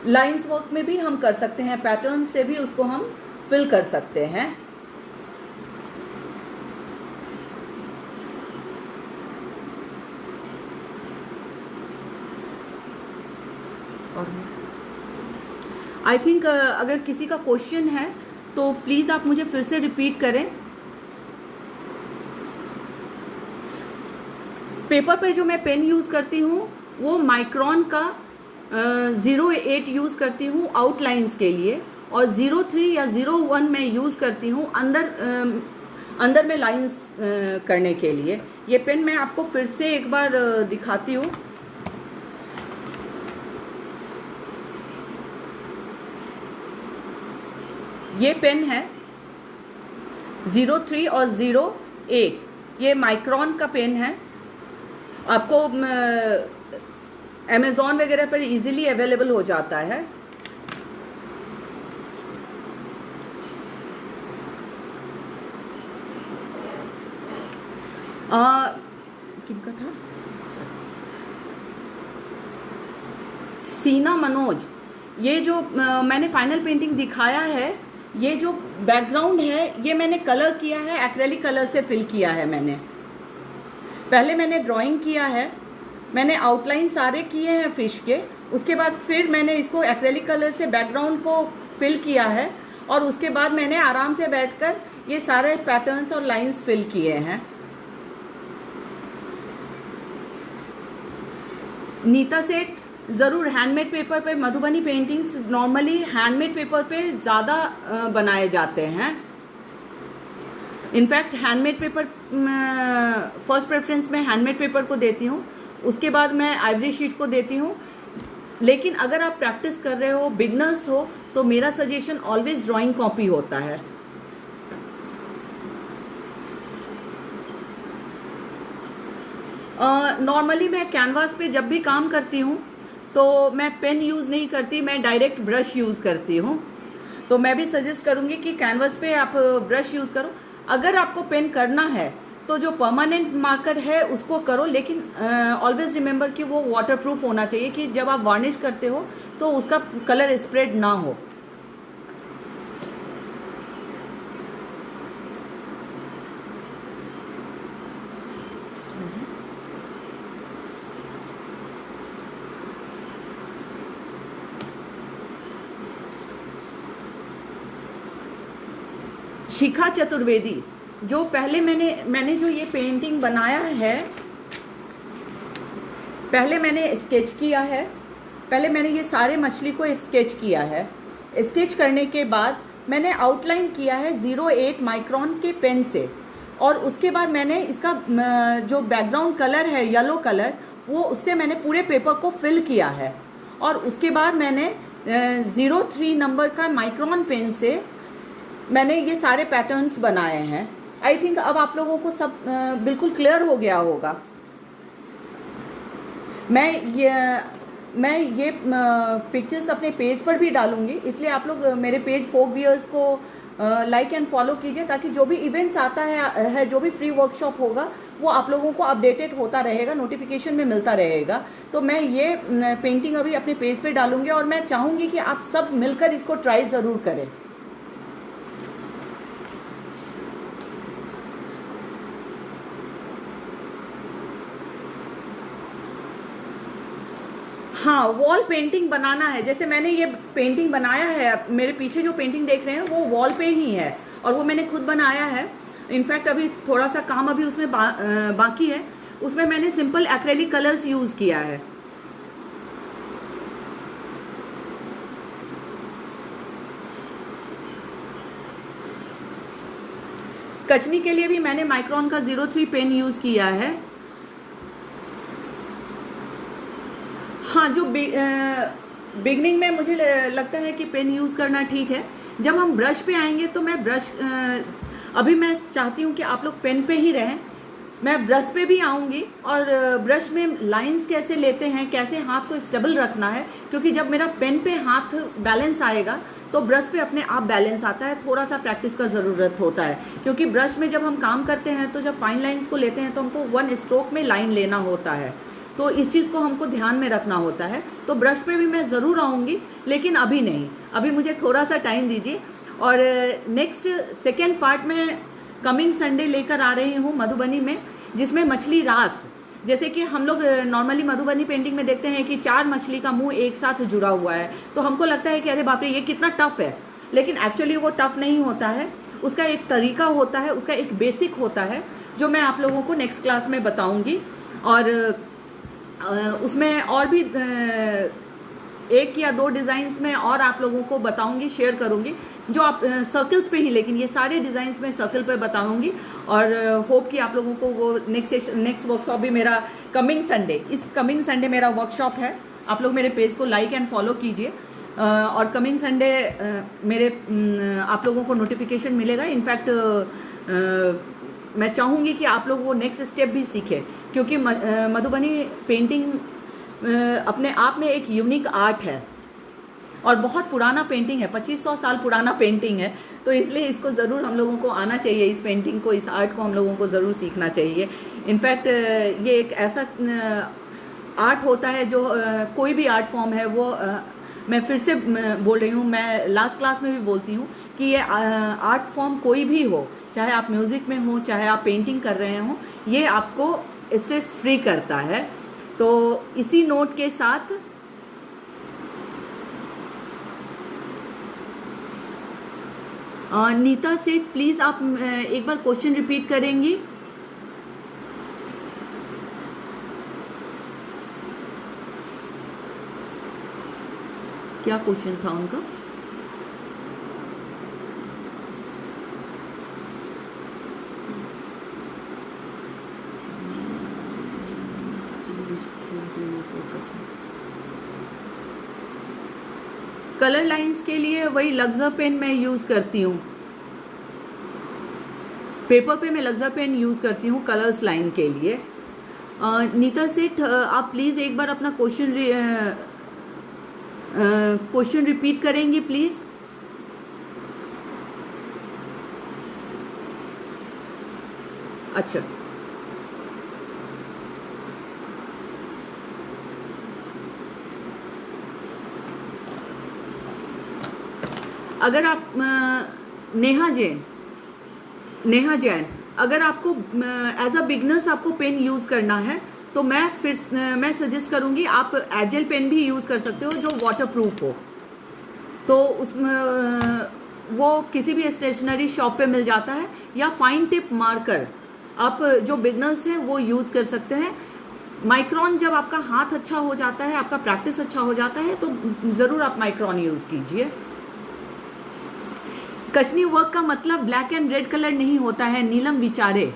लाइंस वर्क में भी हम कर सकते हैं, पैटर्न से भी उसको हम फिल कर सकते हैं। आई थिंक अगर किसी का क्वेश्चन है तो प्लीज़ आप मुझे फिर से रिपीट करें। पेपर पे जो मैं पेन यूज़ करती हूँ वो माइक्रॉन का 08 यूज़ करती हूँ आउटलाइंस के लिए, और 03 या 01 में यूज़ करती हूँ अंदर में लाइंस करने के लिए। ये पेन मैं आपको फिर से एक बार दिखाती हूँ। ये पेन है 03 और 08, ये माइक्रॉन का पेन है। आपको अमेज़ॉन वगैरह पर इजीली अवेलेबल हो जाता है। किनका था? सीना मनोज। ये जो मैंने फाइनल पेंटिंग दिखाया है, ये जो बैकग्राउंड है ये मैंने कलर किया है, एक्रेलिक कलर से फिल किया है। मैंने पहले ड्राइंग किया है, मैंने आउटलाइन सारे किए हैं फिश के, उसके बाद फिर मैंने इसको एक्रेलिक कलर से बैकग्राउंड को फिल किया है और उसके बाद मैंने आराम से बैठकर ये सारे पैटर्न्स और लाइंस फिल किए हैं। नीता सेठ ज़रूर हैंडमेड पेपर पे, Madhubani paintings normally handmade paper पे ज़्यादा बनाए जाते हैं। In fact handmade paper first preference में हैंडमेड पेपर को देती हूँ, उसके बाद मैं आइवरी शीट को देती हूँ। लेकिन अगर आप प्रैक्टिस कर रहे हो, बिगनर्स हो, तो मेरा सजेशन ऑलवेज ड्राइंग कॉपी होता है। नॉर्मली मैं कैनवास पे जब भी काम करती हूँ तो मैं पेन यूज़ नहीं करती, मैं डायरेक्ट ब्रश यूज़ करती हूँ। तो मैं भी सजेस्ट करूँगी कि कैनवास पे आप ब्रश यूज़ करो। अगर आपको पेन करना है तो जो परमानेंट मार्कर है उसको करो, लेकिन ऑलवेज रिमेंबर कि वो वाटरप्रूफ होना चाहिए, कि जब आप वार्निश करते हो तो उसका कलर स्प्रेड ना हो। शिखा चतुर्वेदी, जो पहले मैंने जो ये पेंटिंग बनाया है, पहले मैंने स्केच किया है। पहले मैंने ये सारे मछली को स्केच किया है। स्केच करने के बाद मैंने आउटलाइन किया है 0.8 माइक्रोन के पेन से, और उसके बाद मैंने इसका जो बैकग्राउंड कलर है येलो कलर, वो उससे मैंने पूरे पेपर को फिल किया है। और उसके बाद मैंने 0.3 नंबर का माइक्रोन पेन से मैंने ये सारे पैटर्न्स बनाए हैं। आई थिंक अब आप लोगों को सब बिल्कुल क्लियर हो गया होगा। मैं ये पिक्चर्स अपने पेज पर भी डालूंगी, इसलिए आप लोग मेरे पेज फोक वियर्स को लाइक एंड फॉलो कीजिए, ताकि जो भी इवेंट्स आता है जो भी फ्री वर्कशॉप होगा वो आप लोगों को अपडेटेड होता रहेगा, नोटिफिकेशन में मिलता रहेगा। तो मैं ये पेंटिंग अभी अपने पेज पे डालूंगी और मैं चाहूँगी कि आप सब मिलकर इसको ट्राई ज़रूर करें। हाँ, वॉल पेंटिंग बनाना है। जैसे मैंने ये पेंटिंग बनाया है, मेरे पीछे जो पेंटिंग देख रहे हैं वो वॉल पे ही है और वो मैंने खुद बनाया है। इनफैक्ट अभी थोड़ा सा काम अभी उसमें बाकी है। उसमें मैंने सिंपल एक्रेलिक कलर्स यूज़ किया है। कचनी के लिए भी मैंने माइक्रोन का 0.3 पेन यूज़ किया है। हाँ, जो बिगनिंग में मुझे लगता है कि पेन यूज़ करना ठीक है। जब हम ब्रश पे आएंगे तो मैं अभी मैं चाहती हूँ कि आप लोग पेन पे ही रहें। मैं ब्रश पे भी आऊँगी और ब्रश में लाइंस कैसे लेते हैं, कैसे हाथ को स्टेबल रखना है, क्योंकि जब मेरा पेन पे हाथ बैलेंस आएगा तो ब्रश पे अपने आप बैलेंस आता है। थोड़ा सा प्रैक्टिस का ज़रूरत होता है, क्योंकि ब्रश में जब हम काम करते हैं तो जब फाइन लाइंस को लेते हैं तो हमको 1 स्ट्रोक में लाइन लेना होता है। तो इस चीज़ को हमको ध्यान में रखना होता है। तो ब्रश पे भी मैं ज़रूर आऊँगी, लेकिन अभी नहीं, अभी मुझे थोड़ा सा टाइम दीजिए। और नेक्स्ट सेकेंड पार्ट में कमिंग संडे लेकर आ रही हूँ मधुबनी में, जिसमें मछली रास, जैसे कि हम लोग नॉर्मली मधुबनी पेंटिंग में देखते हैं कि 4 मछली का मुंह एक साथ जुड़ा हुआ है, तो हमको लगता है कि अरे बाप रे ये कितना टफ है। लेकिन एक्चुअली वो टफ नहीं होता है, उसका एक तरीका होता है, उसका एक बेसिक होता है, जो मैं आप लोगों को नेक्स्ट क्लास में बताऊंगी। और उसमें और भी 1 या 2 डिज़ाइंस में और आप लोगों को बताऊंगी, शेयर करूंगी, जो आप सर्कल्स पे ही, लेकिन ये सारे डिज़ाइंस में सर्कल पे बताऊंगी। और होप कि आप लोगों को वो नेक्स्ट वर्कशॉप भी मेरा कमिंग संडे मेरा वर्कशॉप है। आप लोग मेरे पेज को लाइक एंड फॉलो कीजिए, और कमिंग संडे मेरे आप लोगों को नोटिफिकेशन मिलेगा। इनफैक्ट मैं चाहूँगी कि आप लोग वो नेक्स्ट स्टेप भी सीखें, क्योंकि मधुबनी पेंटिंग अपने आप में एक यूनिक आर्ट है और बहुत पुराना पेंटिंग है, 2500 साल पुराना पेंटिंग है। तो इसलिए इसको ज़रूर हम लोगों को आना चाहिए, इस पेंटिंग को, इस आर्ट को हम लोगों को ज़रूर सीखना चाहिए। इनफैक्ट ये एक ऐसा आर्ट होता है जो कोई भी आर्ट फॉर्म है वो मैं फिर से बोल रही हूँ, मैं लास्ट क्लास में भी बोलती हूँ कि ये आर्ट फॉर्म कोई भी हो, चाहे आप म्यूज़िक में हो, चाहे आप पेंटिंग कर रहे हो, ये आपको स्ट्रेस फ्री करता है। तो इसी नोट के साथ नीता सेठ, प्लीज आप एक बार क्वेश्चन रिपीट करेंगी? क्या क्वेश्चन था उनका? कलर लाइंस के लिए वही लक्ज़र पेन मैं यूज़ करती हूँ। पेपर पे मैं लक्ज़र पेन यूज़ करती हूँ कलर्स लाइन के लिए। नीता सेठ, आप प्लीज़ एक बार अपना क्वेश्चन रिपीट करेंगी प्लीज़? अच्छा, अगर आप नेहा जैन, अगर आपको एज अ बिगनर्स आपको पेन यूज़ करना है तो मैं सजेस्ट करूंगी आप एजेल पेन भी यूज़ कर सकते हो जो वाटर प्रूफ हो। तो उसमें वो किसी भी स्टेशनरी शॉप पे मिल जाता है, या फाइन टिप मार्कर आप जो बिगनर्स हैं वो यूज़ कर सकते हैं। माइक्रॉन, जब आपका हाथ अच्छा हो जाता है, आपका प्रैक्टिस अच्छा हो जाता है, तो ज़रूर आप माइक्रॉन यूज़ कीजिए। कचनी वर्क का मतलब ब्लैक एंड रेड कलर नहीं होता है नीलम विचारे।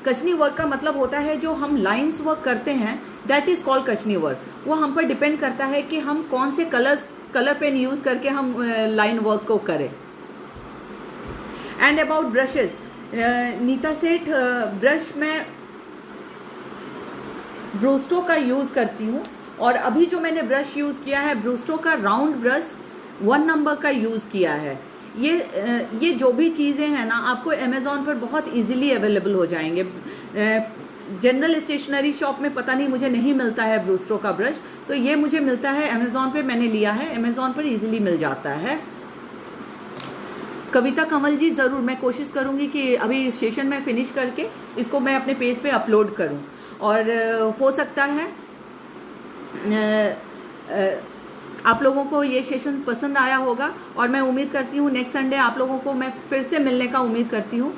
कचनी वर्क का मतलब होता है जो हम लाइंस वर्क करते हैं, that is called Kachni work. वो हम पर डिपेंड करता है कि हम कौन से कलर पेन यूज करके हम लाइन वर्क को करें। एंड अबाउट ब्रशेस, नीता सेठ, ब्रश मैं ब्रूस्टो का यूज करती हूँ, और अभी जो मैंने ब्रश यूज किया है ब्रूस्टो का राउंड ब्रश 1 नंबर का यूज किया है। ये जो भी चीज़ें हैं ना, आपको अमेज़ॉन पर बहुत इजीली अवेलेबल हो जाएंगे। जनरल स्टेशनरी शॉप में पता नहीं, मुझे नहीं मिलता है ब्रूस्टो का ब्रश, तो ये मुझे मिलता है अमेज़ॉन पे, मैंने लिया है, अमेज़ॉन पर इजीली मिल जाता है। कविता कमल जी, ज़रूर मैं कोशिश करूँगी कि अभी सेशन में फिनिश करके इसको मैं अपने पेज पे अपलोड करूँ, और हो सकता है आप लोगों को ये सेशन पसंद आया होगा, और मैं उम्मीद करती हूँ नेक्स्ट संडे आप लोगों को मैं फिर से मिलने का उम्मीद करती हूँ।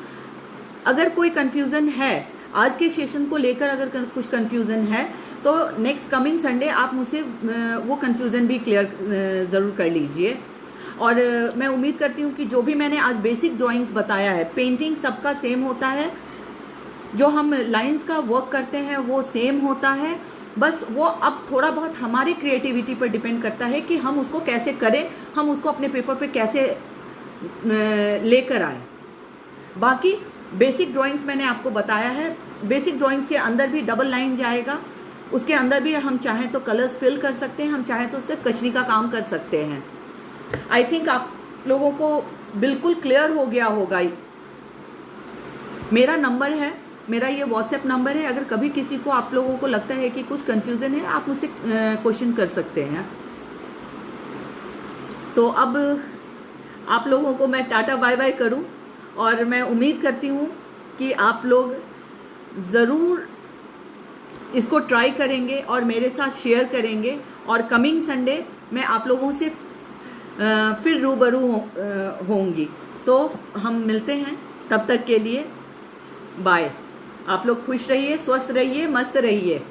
अगर कोई कन्फ्यूज़न है आज के सेशन को लेकर, अगर कुछ कन्फ्यूज़न है तो नेक्स्ट कमिंग संडे आप मुझसे वो कन्फ्यूज़न भी क्लियर ज़रूर कर लीजिए। और मैं उम्मीद करती हूँ कि जो भी मैंने आज बेसिक ड्राइंग्स बताया है, पेंटिंग सबका सेम होता है, जो हम लाइंस का वर्क करते हैं वो सेम होता है, बस वो अब थोड़ा बहुत हमारी क्रिएटिविटी पर डिपेंड करता है कि हम उसको कैसे करें, हम उसको अपने पेपर पे कैसे लेकर आए। बाकी बेसिक ड्राइंग्स मैंने आपको बताया है। बेसिक ड्राइंग्स के अंदर भी डबल लाइन जाएगा, उसके अंदर भी हम चाहें तो कलर्स फिल कर सकते हैं, हम चाहें तो सिर्फ कचनी का काम कर सकते हैं। आई थिंक आप लोगों को बिल्कुल क्लियर हो गया होगा। मेरा नंबर है, मेरा ये व्हाट्सएप नंबर है, अगर कभी किसी को आप लोगों को लगता है कि कुछ कन्फ्यूज़न है, आप मुझसे क्वेश्चन कर सकते हैं। तो अब आप लोगों को मैं टाटा बाय बाय करूं, और मैं उम्मीद करती हूं कि आप लोग ज़रूर इसको ट्राई करेंगे और मेरे साथ शेयर करेंगे, और कमिंग संडे मैं आप लोगों से फिर रूबरू होंगी। तो हम मिलते हैं, तब तक के लिए बाय। आप लोग खुश रहिए, स्वस्थ रहिए, मस्त रहिए।